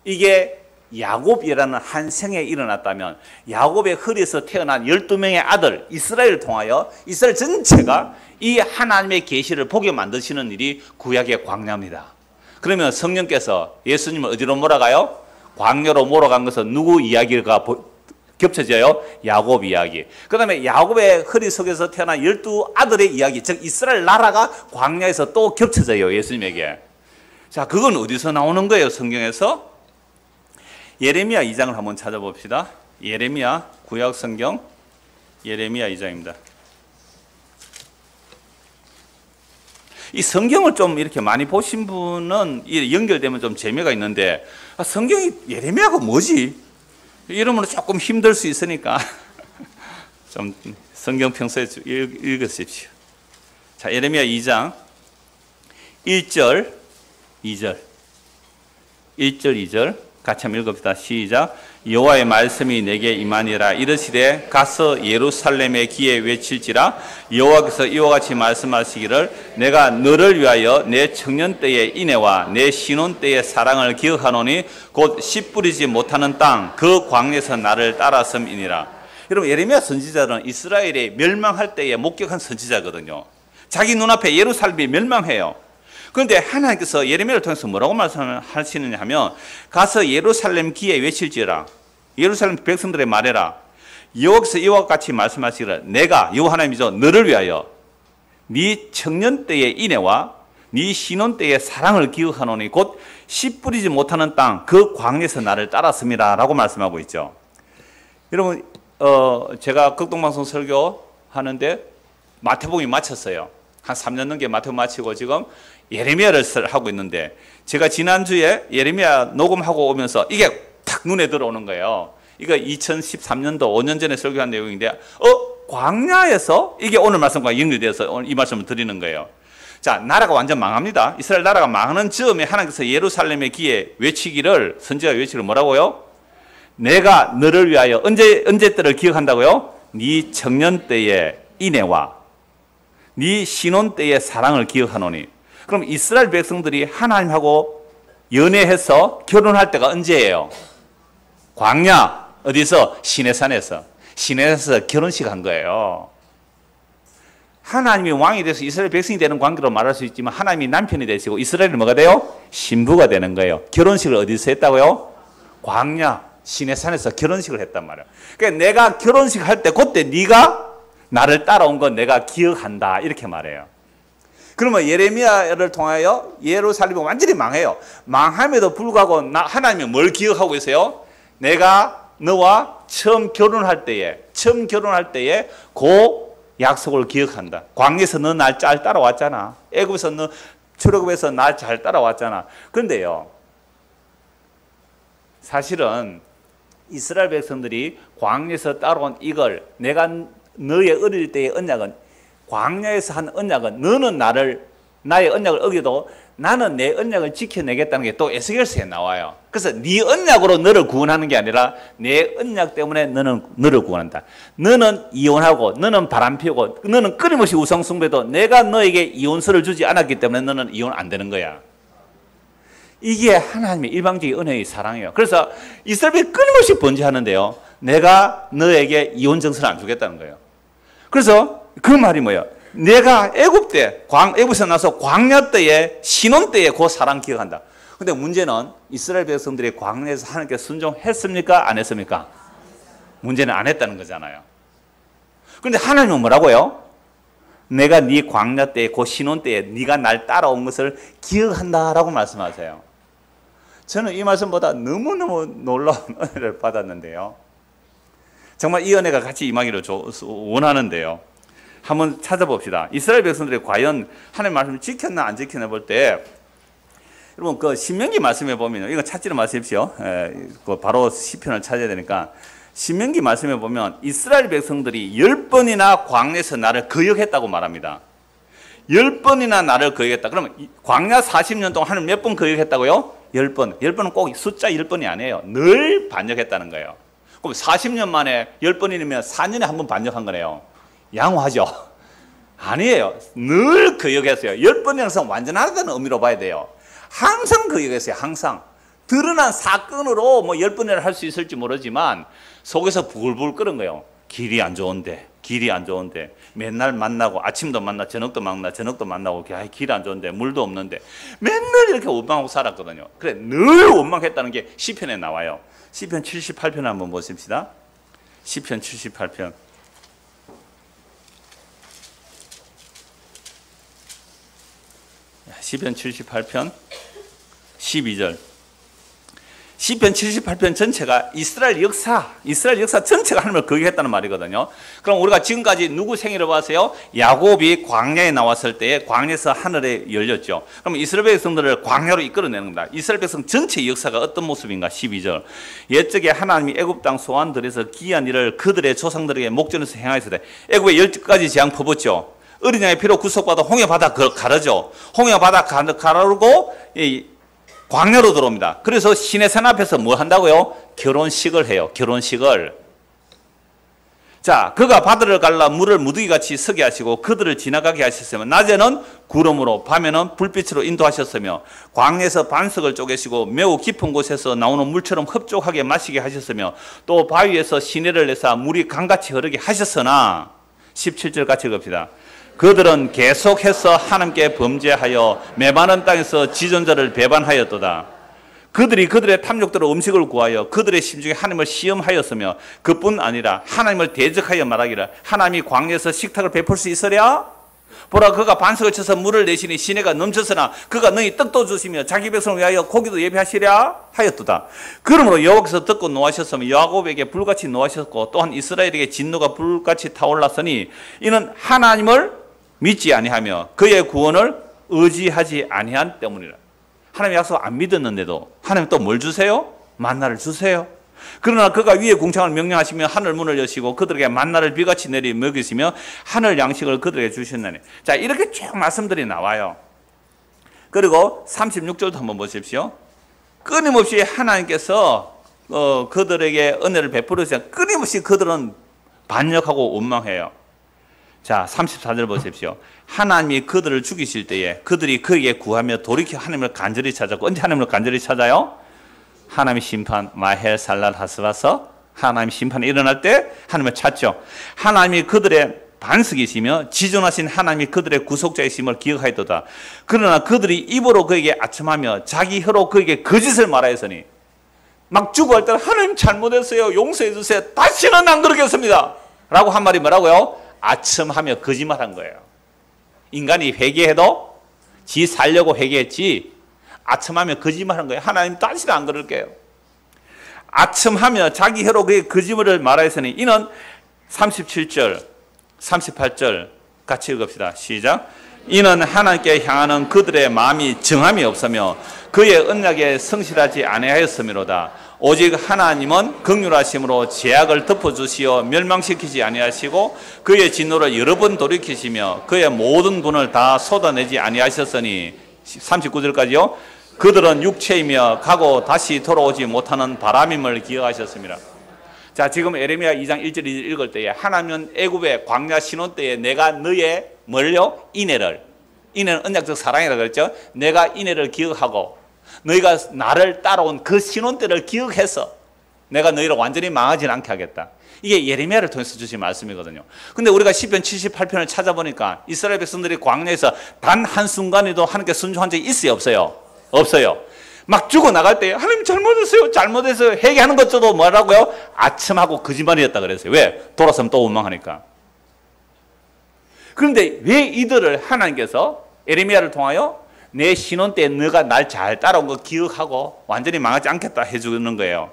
Speaker 1: 이게 야곱이라는 한 생에 일어났다면 야곱의 허리에서 태어난 12명의 아들 이스라엘을 통하여 이스라엘 전체가 이 하나님의 계시를 보게 만드시는 일이 구약의 광야입니다. 그러면 성령께서 예수님을 어디로 몰아가요? 광야로 몰아간 것은 누구 이야기가 겹쳐져요? 야곱 이야기. 그 다음에 야곱의 허리 속에서 태어난 12아들의 이야기, 즉 이스라엘 나라가 광야에서 또 겹쳐져요. 예수님에게. 자, 그건 어디서 나오는 거예요? 성경에서? 예레미야 2장을 한번 찾아봅시다. 예레미야 구약 성경 예레미야 2장입니다. 이 성경을 좀 이렇게 많이 보신 분은 연결되면 좀 재미가 있는데, 성경이 예레미야가 뭐지? 이러면 조금 힘들 수 있으니까 좀 성경 평소에 읽으십시오. 자, 예레미야 2장 1절 2절 1절 2절 같이 한번 읽읍시다. 시작. 여호와의 말씀이 내게 임하니라. 이르시되 가서 예루살렘의 귀에 외칠지라. 여호와께서 이와 같이 말씀하시기를 내가 너를 위하여 내 청년 때의 인애와 내 신혼 때의 사랑을 기억하노니 곧 씨 뿌리지 못하는 땅 그 광야에서 나를 따랐음이니라. 여러분, 예레미야 선지자는 이스라엘이 멸망할 때에 목격한 선지자거든요. 자기 눈앞에 예루살렘이 멸망해요. 그런데 하나님께서 예레미야를 통해서 뭐라고 말씀하시느냐 하면, 가서 예루살렘 귀에 외칠지어라. 예루살렘 백성들에 말해라. 여호와께서 이와 같이 말씀하시기를 내가 여호와 하나님이죠 너를 위하여 네 청년 때의 인애와 네 신혼 때의 사랑을 기억하노니 곧 씨 뿌리지 못하는 땅 그 광야에서 나를 따랐습니다 라고 말씀하고 있죠. 여러분, 제가 극동방송 설교하는데 마태복음이 마쳤어요. 한 3년 넘게 마태복음 마치고 지금 예레미야를 하고 있는데, 제가 지난주에 예레미야 녹음하고 오면서 이게 탁 눈에 들어오는 거예요. 이거 2013년도 5년 전에 설교한 내용인데 광야에서 이게 오늘 말씀과 연결돼서 오늘 이 말씀을 드리는 거예요. 자, 나라가 완전 망합니다. 이스라엘 나라가 망하는 즈음에 하나님께서 예루살렘의 귀에 외치기를, 선지자가 외치기를 뭐라고요? 내가 너를 위하여 언제 때를 기억한다고요? 네 청년 때의 인애와 네 신혼 때의 사랑을 기억하노니. 그럼 이스라엘 백성들이 하나님하고 연애해서 결혼할 때가 언제예요? 광야. 어디서? 시내산에서. 시내산에서 결혼식 한 거예요. 하나님이 왕이 돼서 이스라엘 백성이 되는 관계로 말할 수 있지만 하나님이 남편이 되시고 이스라엘이 뭐가 돼요? 신부가 되는 거예요. 결혼식을 어디서 했다고요? 광야. 시내산에서 결혼식을 했단 말이에요. 그러니까 내가 결혼식 할 때 그때 네가 나를 따라온 건 내가 기억한다 이렇게 말해요. 그러면 예레미야를 통하여 예루살렘이 완전히 망해요. 망함에도 불구하고 하나님이 뭘 기억하고 있어요? 내가 너와 처음 결혼할 때에 그 약속을 기억한다. 광야에서 너 날 잘 따라왔잖아. 애굽에서 너 출애굽에서 날 잘 따라왔잖아. 그런데요, 사실은 이스라엘 백성들이 광야에서 따라온 이걸, 내가 너의 어릴 때의 언약은, 광야에서 한 언약은 너는 나의 언약을 어겨도 나는 내 언약을 지켜내겠다는 게 또 에스겔서에 나와요. 그래서 네 언약으로 너를 구원하는 게 아니라 내 언약 때문에 너를 구원한다. 너는 이혼하고 너는 바람피우고 너는 끊임없이 우상숭배도 내가 너에게 이혼서를 주지 않았기 때문에 너는 이혼 안 되는 거야. 이게 하나님의 일방적인 은혜의 사랑이에요. 그래서 이스라엘이 끊임없이 번제하는데요, 내가 너에게 이혼 정서를 안 주겠다는 거예요. 그래서 그 말이 뭐예요? 내가 애굽에서 나서 광야 때에, 신혼 때에 그 사랑 기억한다. 근데 문제는 이스라엘 백성들이 광야에서 하나님께 순종했습니까? 안 했습니까? 문제는 안 했다는 거잖아요. 그런데 하나님은 뭐라고요? 내가 네 광야 때에, 그 신혼 때에 네가 날 따라온 것을 기억한다라고 말씀하세요. 저는 이 말씀보다 너무너무 놀라운 은혜를 받았는데요, 정말 이 은혜가 같이 임하기를 원하는데요, 한번 찾아봅시다. 이스라엘 백성들이 과연 하나님의 말씀을 지켰나 안 지켰나 볼 때, 여러분 그 신명기 말씀에 보면, 이거 찾지는 마십시오. 바로 시편을 찾아야 되니까. 신명기 말씀에 보면 이스라엘 백성들이 10번이나 광야에서 나를 거역했다고 말합니다. 10번이나 나를 거역했다. 그러면 광야 40년 동안 하나님 몇 번 거역했다고요? 10번. 10번은 꼭 숫자 10번이 아니에요. 늘 반역했다는 거예요. 그럼 40년 만에 10번이면 4년에 한 번 반역한 거네요. 양호하죠? 아니에요. 늘 거역했어요. 10번이라는 것은 완전하다는 의미로 봐야 돼요. 항상 거역했어요. 항상. 드러난 사건으로 뭐 10번이나 할 수 있을지 모르지만 속에서 부글부글 끓은 거예요. 길이 안 좋은데, 길이 안 좋은데, 맨날 만나고 아침도 만나, 저녁도 만나, 저녁도 만나고, 길이 안 좋은데, 물도 없는데, 맨날 이렇게 원망하고 살았거든요. 그래, 늘 원망했다는 게 시편에 나와요. 시편 78편 한번 보십시다. 시편 78편. 시편 78편 12절. 시편 78편 전체가 이스라엘 역사 전체가 하나님을 거역했다는 말이거든요. 그럼 우리가 지금까지 누구 생애를 봤어요? 야곱이 광야에 나왔을 때에 광야에서 하늘에 열렸죠. 그럼 이스라엘 백성들을 광야로 이끌어내는 겁니다. 이스라엘 백성 전체의 역사가 어떤 모습인가? 12절. 옛적에 하나님이 애굽 땅 소환들에서 기이한 일을 그들의 조상들에게 목전에서 행하였을 때 애굽에 10가지 재앙 퍼붓죠. 어린 양의 피로 구속받아 홍해 바다 가르죠. 홍해 바다 가르고 광야로 들어옵니다. 그래서 시내산 앞에서 뭘 한다고요? 결혼식을 해요. 결혼식을. 자, 그가 바다를 갈라 물을 무더기같이 서게 하시고 그들을 지나가게 하셨으며 낮에는 구름으로 밤에는 불빛으로 인도하셨으며 광야에서 반석을 쪼개시고 매우 깊은 곳에서 나오는 물처럼 흡족하게 마시게 하셨으며 또 바위에서 시내를 내사 물이 강같이 흐르게 하셨으나 17절 같이 읽읍시다. 그들은 계속해서 하나님께 범죄하여 메마른 땅에서 지존자를 배반하였도다. 그들이 그들의 탐욕대로 음식을 구하여 그들의 심중에 하나님을 시험하였으며 그뿐 아니라 하나님을 대적하여 말하기를 하나님이 광야에서 식탁을 베풀 수 있으랴? 보라, 그가 반석을 쳐서 물을 내시니 시내가 넘쳤으나 그가 너희 떡도 주시며 자기 백성을 위하여 고기도 예비하시랴 하였도다. 그러므로 여호와께서 듣고 노하셨으며 야곱에게 불같이 노하셨고 또한 이스라엘에게 진노가 불같이 타올랐으니 이는 하나님을 믿지 아니하며 그의 구원을 의지하지 아니한 때문이라. 하나님의 약속 안 믿었는데도 하나님 또 뭘 주세요? 만나를 주세요. 그러나 그가 위에 궁창을 명령하시며 하늘 문을 여시고 그들에게 만나를 비같이 내리 먹이시며 하늘 양식을 그들에게 주셨나니. 자, 이렇게 쭉 말씀들이 나와요. 그리고 36절도 한번 보십시오. 끊임없이 하나님께서 그들에게 은혜를 베풀으시며 끊임없이 그들은 반역하고 원망해요. 자, 34절 보십시오. 하나님이 그들을 죽이실 때에 그들이 그에게 구하며 돌이켜 하나님을 간절히 찾았고, 언제 하나님을 간절히 찾아요? 하나님의 심판, 마헬 살랄 하스바서, 하나님의 심판이 일어날 때 하나님을 찾죠. 하나님이 그들의 반석이시며 지존하신 하나님이 그들의 구속자이심을 기억하였도다. 그러나 그들이 입으로 그에게 아첨하며 자기 혀로 그에게 거짓을 말하였으니, 막 죽어갈 때는 하나님 잘못했어요, 용서해 주세요, 다시는 안 그러겠습니다 라고 한 말이 뭐라고요? 아첨하며 거짓말한 거예요. 인간이 회개해도 지 살려고 회개했지 아첨하며 거짓말한 거예요. 하나님 다시는 안 그럴게요. 아첨하며 자기 혀로 그의 거짓말을 말하였으니 이는 37절 38절 같이 읽읍시다. 시작. 이는 하나님께 향하는 그들의 마음이 정함이 없으며 그의 언약에 성실하지 아니하였음이로다. 오직 하나님은 긍휼하심으로 죄악을 덮어주시어 멸망시키지 아니하시고 그의 진노를 여러 번 돌이키시며 그의 모든 분을 다 쏟아내지 아니하셨으니 39절까지요. 그들은 육체이며 가고 다시 돌아오지 못하는 바람임을 기억하셨습니다. 자, 지금 에레미야 2장 1절 2절 읽을 때에 하나님은 애굽의 광야 신혼 때에 내가 너의 뭘요? 인애는 언약적 사랑이라고 그랬죠. 내가 인애를 기억하고 너희가 나를 따라온 그 신혼 때를 기억해서 내가 너희를 완전히 망하지 않게 하겠다. 이게 예레미야를 통해서 주신 말씀이거든요. 근데 우리가 시편 78편을 찾아보니까 이스라엘 백성들이 광야에서 단 한순간에도 하나님께 순종한 적이 있어요? 없어요? 없어요. 막 죽어나갈 때 하나님 잘못했어요 회개하는 것도 뭐라고요? 아첨하고 거짓말이었다 그랬어요. 왜? 돌아서면 또 원망하니까. 그런데 왜 이들을 하나님께서 에레미야를 통하여 내 신혼 때 너가 날 잘 따라온 거 기억하고 완전히 망하지 않겠다 해주는 거예요.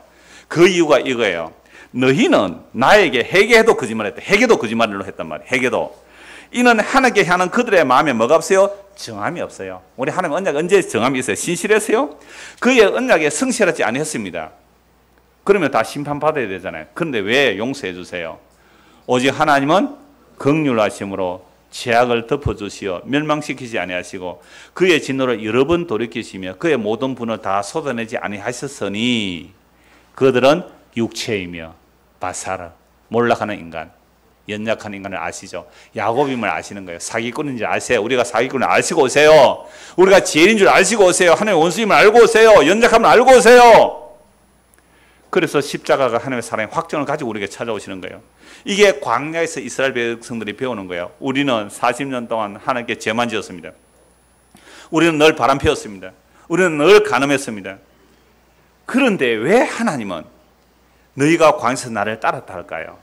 Speaker 1: 그 이유가 이거예요. 너희는 나에게 회개해도 거짓말했다. 회개도 거짓말로 했단 말이에요. 회개도. 이는 하나님께 향하는 그들의 마음에 뭐가 없어요? 정함이 없어요. 우리 하나님 언약 언제 정함이 있어요? 신실했어요? 그의 언약에 성실하지 아니했습니다. 그러면 다 심판받아야 되잖아요. 그런데 왜 용서해 주세요? 오직 하나님은 긍휼하심으로 죄악을 덮어주시어 멸망시키지 아니하시고 그의 진노를 여러 번 돌이키시며 그의 모든 분을 다 쏟아내지 아니하셨으니 그들은 육체이며 바사르, 몰락하는 인간, 연약한 인간을 아시죠? 야곱임을 아시는 거예요. 사기꾼인 줄 아세요. 우리가 사기꾼을 아시고 오세요. 우리가 지혜인 줄 아시고 오세요. 하나님의 원수임을 알고 오세요. 연약함을 알고 오세요. 그래서 십자가가 하나님의 사랑의 확정을 가지고 우리에게 찾아오시는 거예요. 이게 광야에서 이스라엘 백성들이 배우는 거예요. 우리는 40년 동안 하나님께 죄만 지었습니다. 우리는 늘 바람 피웠습니다. 우리는 늘 간음했습니다. 그런데 왜 하나님은 너희가 광야에서 나를 따랐다 할까요?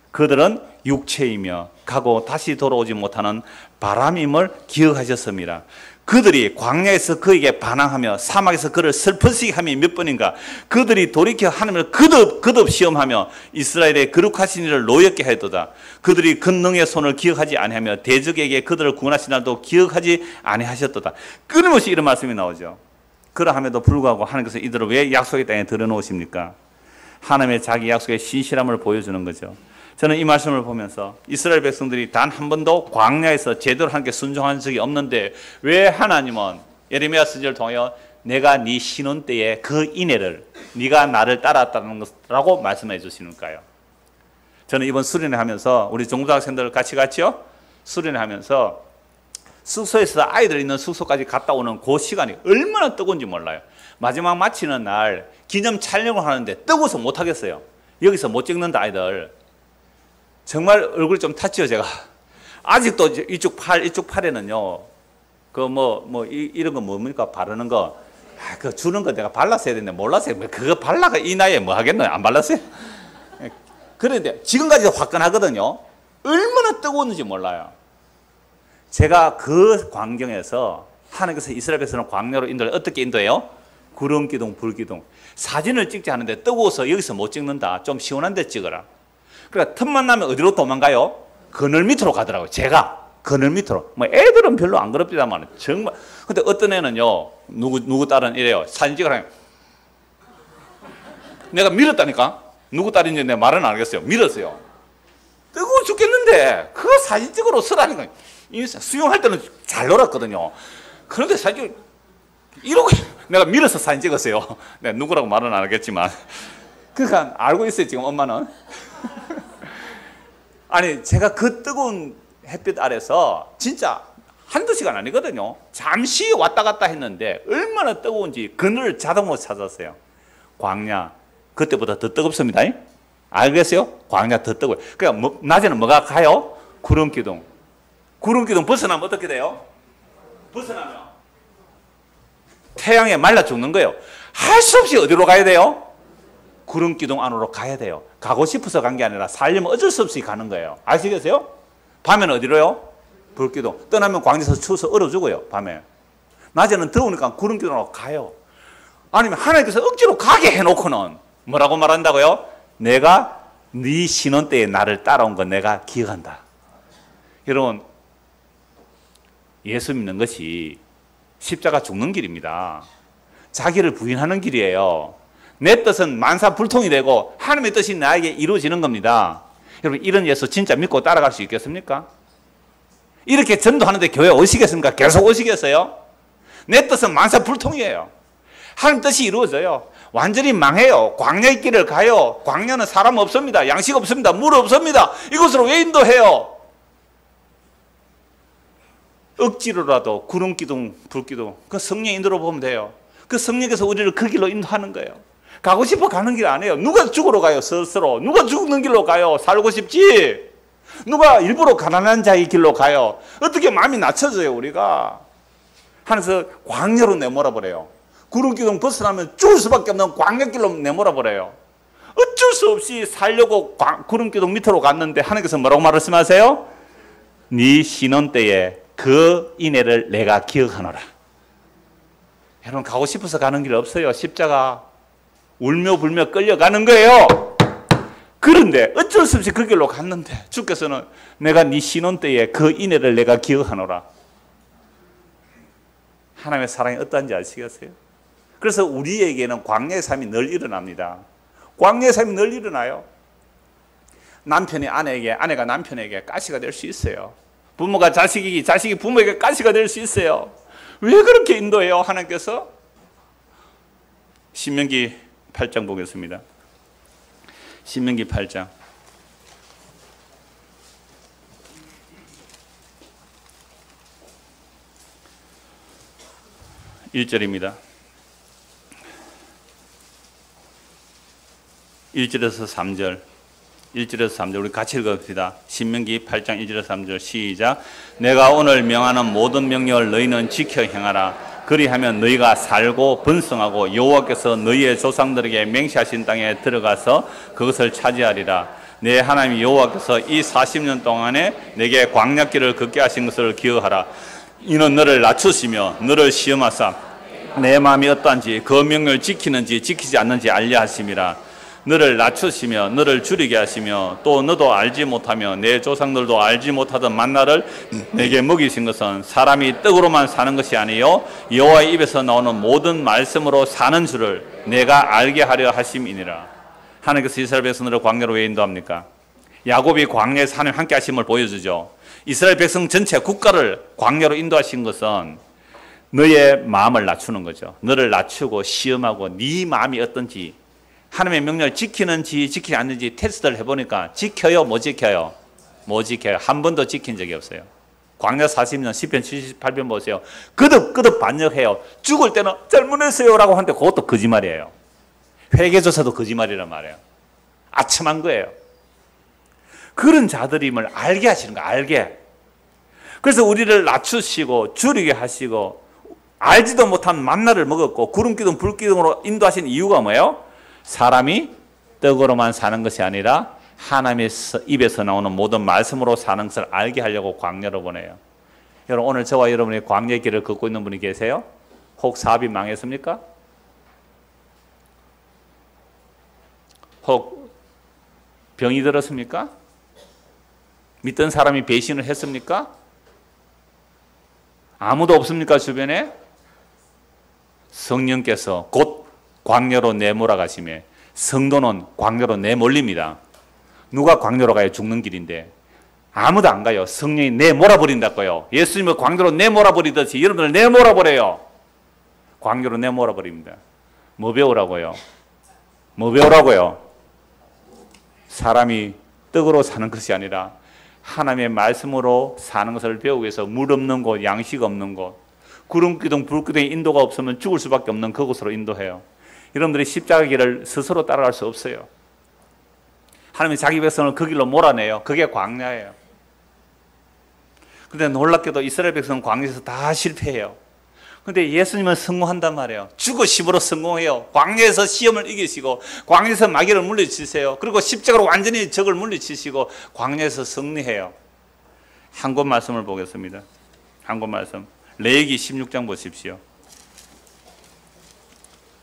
Speaker 1: 그들은 육체이며 가고 다시 돌아오지 못하는 바람임을 기억하셨습니다. 그들이 광야에서 그에게 반항하며 사막에서 그를 슬퍼지게 하며 몇 번인가 그들이 돌이켜 하나님을 거듭 시험하며 이스라엘의 거룩하신 일을 노엽게 하였도다. 그들이 권능의 손을 기억하지 아니하며 대적에게 그들을 구원하신 날도 기억하지 아니하셨도다. 끊임없이 이런 말씀이 나오죠. 그러함에도 불구하고 하나님께서 이들을 왜 약속의 땅에 들여놓으십니까? 하나님의 자기 약속의 신실함을 보여주는 거죠. 저는 이 말씀을 보면서 이스라엘 백성들이 단 한 번도 광야에서 제대로 하나님께 순종한 적이 없는데 왜 하나님은 예레미야 서지를 통하여 내가 네 신혼 때에 그 인애를 네가 나를 따랐다는 것이라고 말씀해 주시는가요? 저는 이번 수련회 하면서 우리 종부학생들 같이 갔죠? 수련회 하면서 숙소에서 아이들 있는 숙소까지 갔다 오는 그 시간이 얼마나 뜨거운지 몰라요. 마지막 마치는 날 기념 촬영을 하는데 뜨거워서 못 하겠어요. 여기서 못 찍는다 아이들. 정말 얼굴이 좀 탔죠, 제가. 아직도 이쪽 팔에는요, 이런 거 뭡니까? 바르는 거. 그거 주는 거 내가 발랐어야 되는데 몰랐어요. 그거 발라가 이 나이에 뭐 하겠노요? 안 발랐어요? 그런데 지금까지도 화끈하거든요. 얼마나 뜨거웠는지 몰라요. 제가 그 광경에서 하나님께서 이스라엘 백성을 광야로 인도해 어떻게 인도해요? 구름기둥, 불기둥. 사진을 찍지 않는데 뜨거워서 여기서 못 찍는다. 좀 시원한 데 찍어라. 그러니까 틈만 나면 어디로 도망가요? 그늘 밑으로 가더라고요. 제가 그늘 밑으로. 뭐 애들은 별로 안 그럽디다만 정말. 근데 어떤 애는요, 누구 딸은 이래요. 사진 찍으라면 내가 밀었다니까. 누구 딸인지 내가 말은 안 하겠어요. 밀었어요. 뜨거워 죽겠는데 그 사진 찍으러 서라니까. 수영할 때는 잘 놀았거든요. 그런데 사진 이러고 내가 밀어서 사진 찍었어요. 내가 누구라고 말은 안 하겠지만. 그러니까 알고 있어요, 지금 엄마는. 아니, 제가 그 뜨거운 햇빛 아래서 진짜 한두 시간 아니거든요. 잠시 왔다 갔다 했는데 얼마나 뜨거운지 그늘을 자동으로 찾았어요. 광야, 그때보다 더 뜨겁습니다. 알겠어요? 광야 더 뜨거워요. 그러니까 낮에는 뭐가 가요? 구름기둥. 구름기둥 벗어나면 어떻게 돼요? 벗어나면 태양에 말라 죽는 거예요. 할 수 없이 어디로 가야 돼요? 구름기둥 안으로 가야 돼요. 가고 싶어서 간 게 아니라 살려면 어쩔 수 없이 가는 거예요. 아시겠어요? 밤에는 어디로요? 불기둥. 떠나면 광야에서 추워서 얼어 죽어요. 밤에. 낮에는 더우니까 구름기둥으로 가요. 아니면 하나님께서 억지로 가게 해놓고는 뭐라고 말한다고요? 내가 네 신혼 때에 나를 따라온 건 내가 기억한다. 여러분, 예수 믿는 것이 십자가 죽는 길입니다. 자기를 부인하는 길이에요. 내 뜻은 만사불통이 되고 하나님의 뜻이 나에게 이루어지는 겁니다. 여러분, 이런 예수 진짜 믿고 따라갈 수 있겠습니까? 이렇게 전도하는데 교회 오시겠습니까? 계속 오시겠어요? 내 뜻은 만사불통이에요. 하나님 뜻이 이루어져요. 완전히 망해요. 광야의 길을 가요. 광야는 사람 없습니다. 양식 없습니다. 물 없습니다. 이곳으로 왜 인도해요? 억지로라도 구름기둥, 불기둥, 그 성령 인도로 보면 돼요. 그 성령께서 우리를 그 길로 인도하는 거예요. 가고 싶어 가는 길 아니에요. 누가 죽으러 가요, 스스로. 누가 죽는 길로 가요. 살고 싶지. 누가 일부러 가난한 자의 길로 가요. 어떻게 마음이 낮춰져요, 우리가. 하면서 광야로 내몰아버려요. 구름기둥 벗어나면 죽을 수밖에 없는 광야길로 내몰아버려요. 어쩔 수 없이 살려고 구름기둥 밑으로 갔는데 하나님께서 뭐라고 말씀하세요? 네 신혼 때에 그 인애를 내가 기억하노라. 여러분, 가고 싶어서 가는 길 없어요. 십자가 울며 불며 끌려가는 거예요. 그런데 어쩔 수 없이 그 길로 갔는데 주께서는 내가 네 신혼 때에 그 인애를 내가 기억하노라. 하나님의 사랑이 어떠한지 아시겠어요? 그래서 우리에게는 광야의 삶이 늘 일어납니다. 광야의 삶이 늘 일어나요. 남편이 아내에게, 아내가 남편에게 가시가 될 수 있어요. 부모가 자식이 부모에게 가시가 될 수 있어요. 왜 그렇게 인도해요, 하나님께서? 신명기 8장 보겠습니다. 신명기 8장 1절입니다. 1절에서 3절 1절에서 3절 우리 같이 읽읍시다. 신명기 8장 1절에서 3절 시작. 내가 오늘 명하는 모든 명령을 너희는 지켜 행하라. 그리하면 너희가 살고 번성하고 여호와께서 너희의 조상들에게 맹세하신 땅에 들어가서 그것을 차지하리라. 내 하나님 여호와께서 이 40년 동안에 내게 광야길을 걷게 하신 것을 기억하라. 이는 너를 낮추시며 너를 시험하사 내 마음이 어떠한지 그 명령을 지키는지 지키지 않는지 알려 하심이라. 너를 낮추시며 너를 줄이게 하시며 또 너도 알지 못하며 내 조상들도 알지 못하던 만나를 내게 먹이신 것은 사람이 떡으로만 사는 것이 아니요 여호와의 입에서 나오는 모든 말씀으로 사는 줄을 내가 알게 하려 하심이니라. 하나님께서 이스라엘 백성들을 광야로 왜 인도합니까? 야곱이 광야에서 하나님 함께 하심을 보여주죠. 이스라엘 백성 전체 국가를 광야로 인도하신 것은 너의 마음을 낮추는 거죠. 너를 낮추고 시험하고 네 마음이 어떤지 하나님의 명령을 지키는지 지키지 않는지 테스트를 해보니까 지켜요? 못 지켜요? 못 지켜요. 한 번도 지킨 적이 없어요. 광야 40년 10편 78편 보세요. 끄덕끄덕 반역해요. 죽을 때는 잘못했어요 라고 하는데 그것도 거짓말이에요. 회개조차도 거짓말이란 말이에요. 아첨한 거예요. 그런 자들임을 알게 하시는 거예요. 알게. 그래서 우리를 낮추시고 줄이게 하시고 알지도 못한 만나를 먹었고 구름기둥 불기둥으로 인도하신 이유가 뭐예요? 사람이 떡으로만 사는 것이 아니라 하나님의 입에서 나오는 모든 말씀으로 사는 것을 알게 하려고 광야로 보내요. 여러분 오늘 저와 여러분이 광야의 길을 걷고 있는 분이 계세요? 혹 사업이 망했습니까? 혹 병이 들었습니까? 믿던 사람이 배신을 했습니까? 아무도 없습니까 주변에? 성령께서 곧 광야로 내몰아가시며 성도는 광야로 내몰립니다. 누가 광야로 가요? 죽는 길인데 아무도 안 가요. 성령이 내몰아버린다고요. 예수님을 광야로 내몰아버리듯이 여러분을 내몰아버려요. 광야로 내몰아버립니다. 뭐 배우라고요? 뭐 배우라고요? 사람이 떡으로 사는 것이 아니라 하나님의 말씀으로 사는 것을 배우기 위해서 물 없는 곳, 양식 없는 곳, 구름기둥, 불기둥에 인도가 없으면 죽을 수밖에 없는 그곳으로 인도해요. 여러분들이 십자가 길을 스스로 따라갈 수 없어요. 하나님이 자기 백성을 그 길로 몰아내요. 그게 광야예요. 그런데 놀랍게도 이스라엘 백성은 광야에서 다 실패해요. 그런데 예수님은 성공한단 말이에요. 죽으심으로 성공해요. 광야에서 시험을 이기시고 광야에서 마귀를 물리치세요. 그리고 십자가로 완전히 적을 물리치시고 광야에서 승리해요. 한 권 말씀을 보겠습니다. 한 권 말씀. 레위기 16장 보십시오.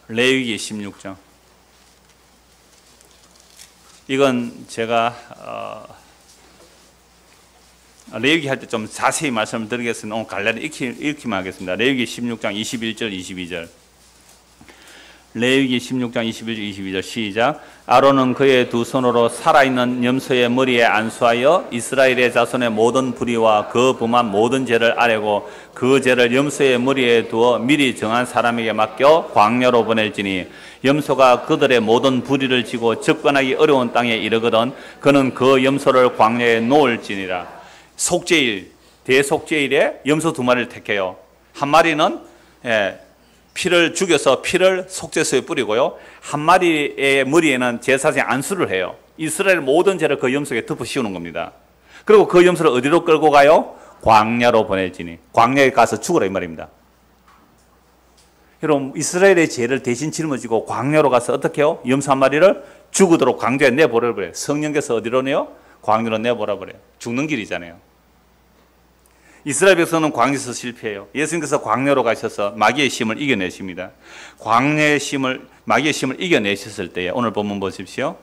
Speaker 1: 레위기 16장. 이건 제가 레위기 할 때 좀 자세히 말씀을 드리겠습니다. 오늘 갈래를 읽기만 하겠습니다. 레위기 16장 21절 22절. 레위기 16장 21절 22절 시작. 아론은 그의 두 손으로 살아있는 염소의 머리에 안수하여 이스라엘의 자손의 모든 불의와 그 범한 모든 죄를 아뢰고 그 죄를 염소의 머리에 두어 미리 정한 사람에게 맡겨 광야로 보낼지니 염소가 그들의 모든 불의를 지고 접근하기 어려운 땅에 이르거든 그는 그 염소를 광야에 놓을지니라. 속죄일, 대속죄일에 염소 두 마리를 택해요. 한 마리는 피를 죽여서 피를 속죄소에 뿌리고요. 한 마리의 머리에는 제사장이 안수를 해요. 이스라엘 모든 죄를 그 염소에 덮어 씌우는 겁니다. 그리고 그 염소를 어디로 끌고 가요? 광야로 보낼지니. 광야에 가서 죽으라 이 말입니다. 여러분 이스라엘의 죄를 대신 짊어지고 광야로 가서 어떻게 해요? 염소 한 마리를 죽으도록 광야에 내버려버려요. 성령께서 어디로 내요? 광야로 내버려버려요. 죽는 길이잖아요. 이스라엘 백성은 광야에서 실패해요. 예수님께서 광야로 가셔서 마귀의 힘을 이겨내십니다. 마귀의 힘을 이겨내셨을 때에 오늘 본문 보십시오.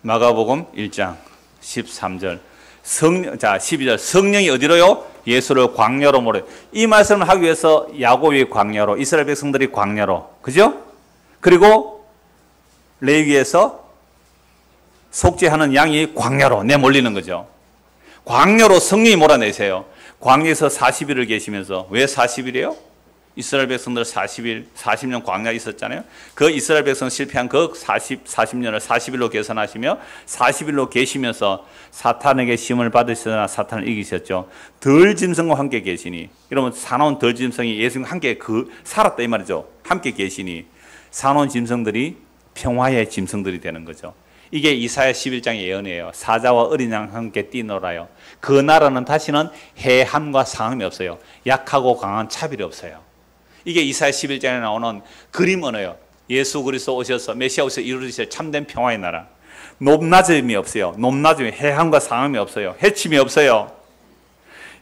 Speaker 1: 마가복음 1장 13절 12절 성령이 어디로요? 예수를 광야로 몰아요. 이 말씀을 하기 위해서 야곱이 광야로, 이스라엘 백성들이 광야로, 그죠? 그리고 레위기에서 속죄하는 양이 광야로 내몰리는 거죠. 광야로 성령이 몰아내세요. 광야에서 40일을 계시면서 왜 40일이에요? 이스라엘 백성들 40년 광야에 있었잖아요. 그 이스라엘 백성 실패한 그 40년을 40일로 계산하시며 40일로 계시면서 사탄에게 시험을 받으시나 사탄을 이기셨죠. 덜 짐승과 함께 계시니, 여러분 사나운 덜 짐승이 예수님과 함께 살았다 이 말이죠. 함께 계시니 사나운 짐승들이 평화의 짐승들이 되는 거죠. 이게 이사야 11장의 예언이에요. 사자와 어린 양 함께 뛰놀아요. 그 나라는 다시는 해함과 상함이 없어요. 약하고 강한 차별이 없어요. 이게 이사야 11장에 나오는 그림 언어예요. 예수 그리스도 오셔서 메시아 오셔서 이루실 참된 평화의 나라. 높낮음이 없어요. 높낮음이 해함과 상함이 없어요. 해침이 없어요.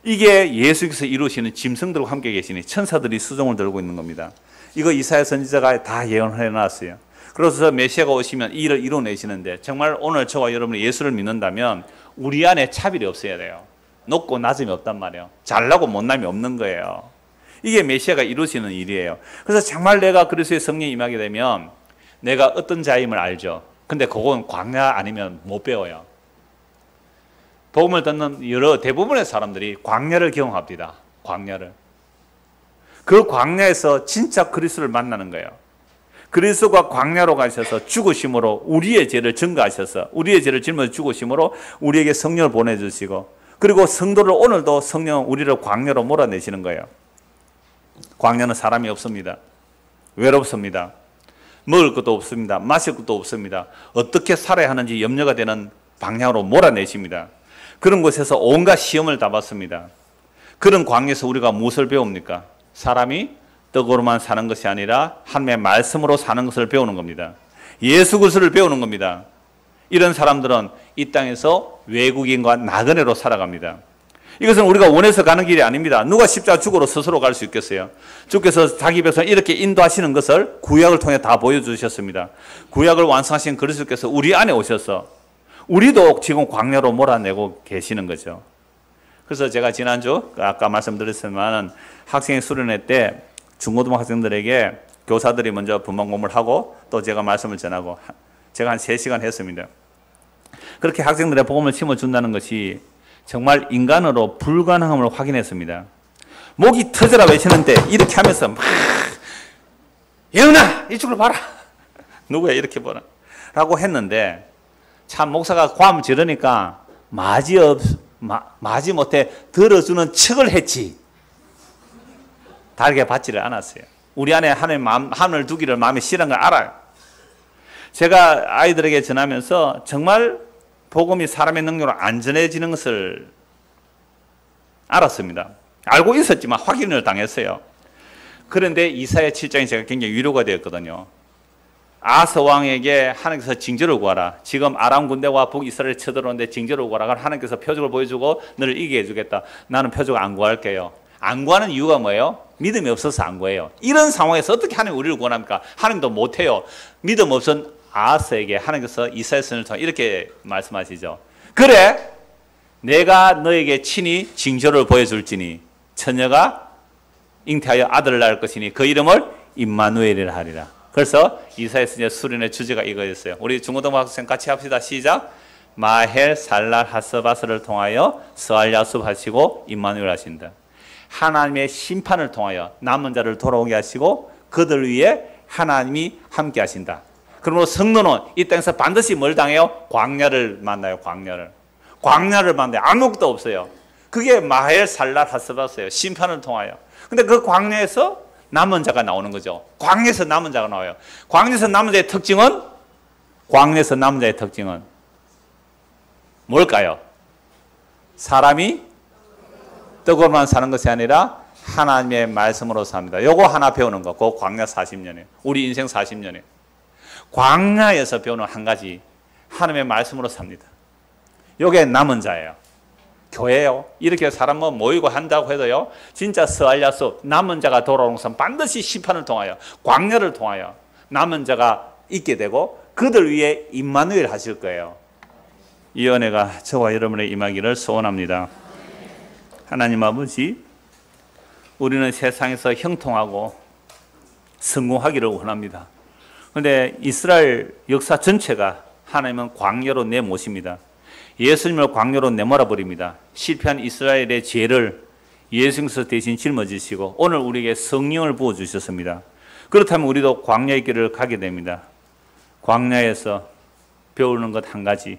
Speaker 1: 이게 예수께서 이루시는 짐승들과 함께 계시니 천사들이 수종을 들고 있는 겁니다. 이거 이사야 선지자가 다 예언을 해놨어요. 그래서 메시아가 오시면 이 일을 이뤄내시는데, 정말 오늘 저와 여러분이 예수를 믿는다면 우리 안에 차별이 없어야 돼요. 높고 낮음이 없단 말이에요. 잘나고 못남이 없는 거예요. 이게 메시아가 이루시는 일이에요. 그래서 정말 내가 그리스도의 성령이 임하게 되면 내가 어떤 자임을 알죠. 근데 그건 광야 아니면 못 배워요. 복음을 듣는 대부분의 사람들이 광야를 경험합니다. 광야를. 그 광야에서 진짜 그리스도를 만나는 거예요. 그리스도가 광야로 가셔서 죽으심으로 우리의 죄를 증거하셔서 우리의 죄를 짊어져 죽으심으로 우리에게 성령을 보내주시고, 그리고 성도를 오늘도 성령은 우리를 광야로 몰아내시는 거예요. 광야는 사람이 없습니다. 외롭습니다. 먹을 것도 없습니다. 마실 것도 없습니다. 어떻게 살아야 하는지 염려가 되는 방향으로 몰아내십니다. 그런 곳에서 온갖 시험을 다 받습니다. 그런 광야에서 우리가 무엇을 배웁니까? 사람이 떡으로만 사는 것이 아니라 하나님의 말씀으로 사는 것을 배우는 겁니다. 예수 그리스도를 배우는 겁니다. 이런 사람들은 이 땅에서 외국인과 나그네로 살아갑니다. 이것은 우리가 원해서 가는 길이 아닙니다. 누가 십자가 죽으러 스스로 갈 수 있겠어요? 주께서 자기 백성을 이렇게 인도하시는 것을 구약을 통해 다 보여주셨습니다. 구약을 완성하신 그리스도께서 우리 안에 오셔서 우리도 지금 광야로 몰아내고 계시는 거죠. 그래서 제가 지난주 아까 말씀드렸지만 학생회 수련회 때 중고등부 학생들에게 교사들이 먼저 분반 공부를 하고 또 제가 말씀을 전하고 제가 한 3시간 했습니다. 그렇게 학생들의 복음을 심어준다는 것이 정말 인간으로 불가능함을 확인했습니다. 목이 터져라 외치는데 이렇게 하면서 막 예은아 이쪽으로 봐라. 누구야 이렇게 보라 라고 했는데, 참 목사가 고함을 지르니까 마지 못해 들어주는 척을 했지 다르게 받지를 않았어요. 우리 안에 하늘 두기를 마음에 실은 걸 알아요. 제가 아이들에게 전하면서 정말 복음이 사람의 능력으로 안 전해지는 것을 알았습니다. 알고 있었지만 확인을 당했어요. 그런데 이사야 7장이 제가 굉장히 위로가 되었거든요. 아서 왕에게 하나님께서 징조를 구하라. 지금 아람 군대와 북이스라엘 쳐들어오는데 징조를 구하라. 하나님께서 표적을 보여주고 너를 이기게 해주겠다. 나는 표적 안 구할게요. 안 구하는 이유가 뭐예요? 믿음이 없어서 안 구해요. 이런 상황에서 어떻게 하나님 우리를 구원합니까? 하나님도 못해요. 믿음 없은 아하스에게 하나님께서 이사야 선을 통해 이렇게 말씀하시죠. 그래 내가 너에게 친히 징조를 보여줄지니 처녀가 잉태하여 아들을 낳을 것이니 그 이름을 임마누엘이라 하리라. 그래서 이사야 선지자 수련의 주제가 이거였어요. 우리 중고등부 학생 같이 합시다. 시작. 마헬 살랄 하스바스를 통하여 스알 야숲 하시고 임마누엘 하신다. 하나님의 심판을 통하여 남은 자를 돌아오게 하시고 그들 위에 하나님이 함께 하신다. 그러므로 성도는 이 땅에서 반드시 뭘 당해요? 광야를 만나요. 광야를 만나요. 아무것도 없어요. 그게 마헬 살랄 하스바스예요. 심판을 통하여. 근데 그 광야에서 남은 자가 나오는 거죠. 광야에서 남은 자가 나와요. 광야에서 남은 자의 특징은 뭘까요? 사람이 떡으로만 사는 것이 아니라 하나님의 말씀으로 삽니다. 요거 하나 배우는 거. 그 광야 40년에. 우리 인생 40년에. 광야에서 배우는 한 가지. 하나님의 말씀으로 삽니다. 요게 남은 자예요. 교회요. 이렇게 사람은 모이고 한다고 해도요. 진짜 스알야수 남은 자가 돌아오는 것은 반드시 심판을 통하여 광야를 통하여 남은 자가 있게 되고 그들 위해 임마누엘 하실 거예요. 이 은혜가 저와 여러분의 임하기를 소원합니다. 하나님 아버지, 우리는 세상에서 형통하고 성공하기를 원합니다. 그런데 이스라엘 역사 전체가 하나님은 광야로 내모십니다. 예수님을 광야로 내몰아 버립니다. 실패한 이스라엘의 죄를 예수님께서 대신 짊어지시고 오늘 우리에게 성령을 부어주셨습니다. 그렇다면 우리도 광야의 길을 가게 됩니다. 광야에서 배우는 것 한 가지,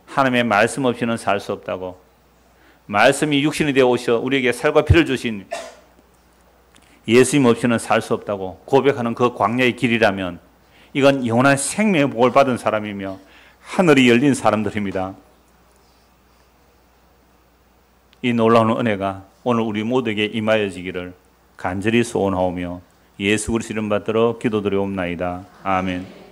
Speaker 1: 하나님의 말씀 없이는 살 수 없다고, 말씀이 육신이 되어 오셔 우리에게 살과 피를 주신 예수님 없이는 살 수 없다고 고백하는 그 광야의 길이라면 이건 영원한 생명의 복을 받은 사람이며 하늘이 열린 사람들입니다. 이 놀라운 은혜가 오늘 우리 모두에게 임하여지기를 간절히 소원하오며 예수 그리스도 이름 받들어 기도드리옵나이다. 아멘.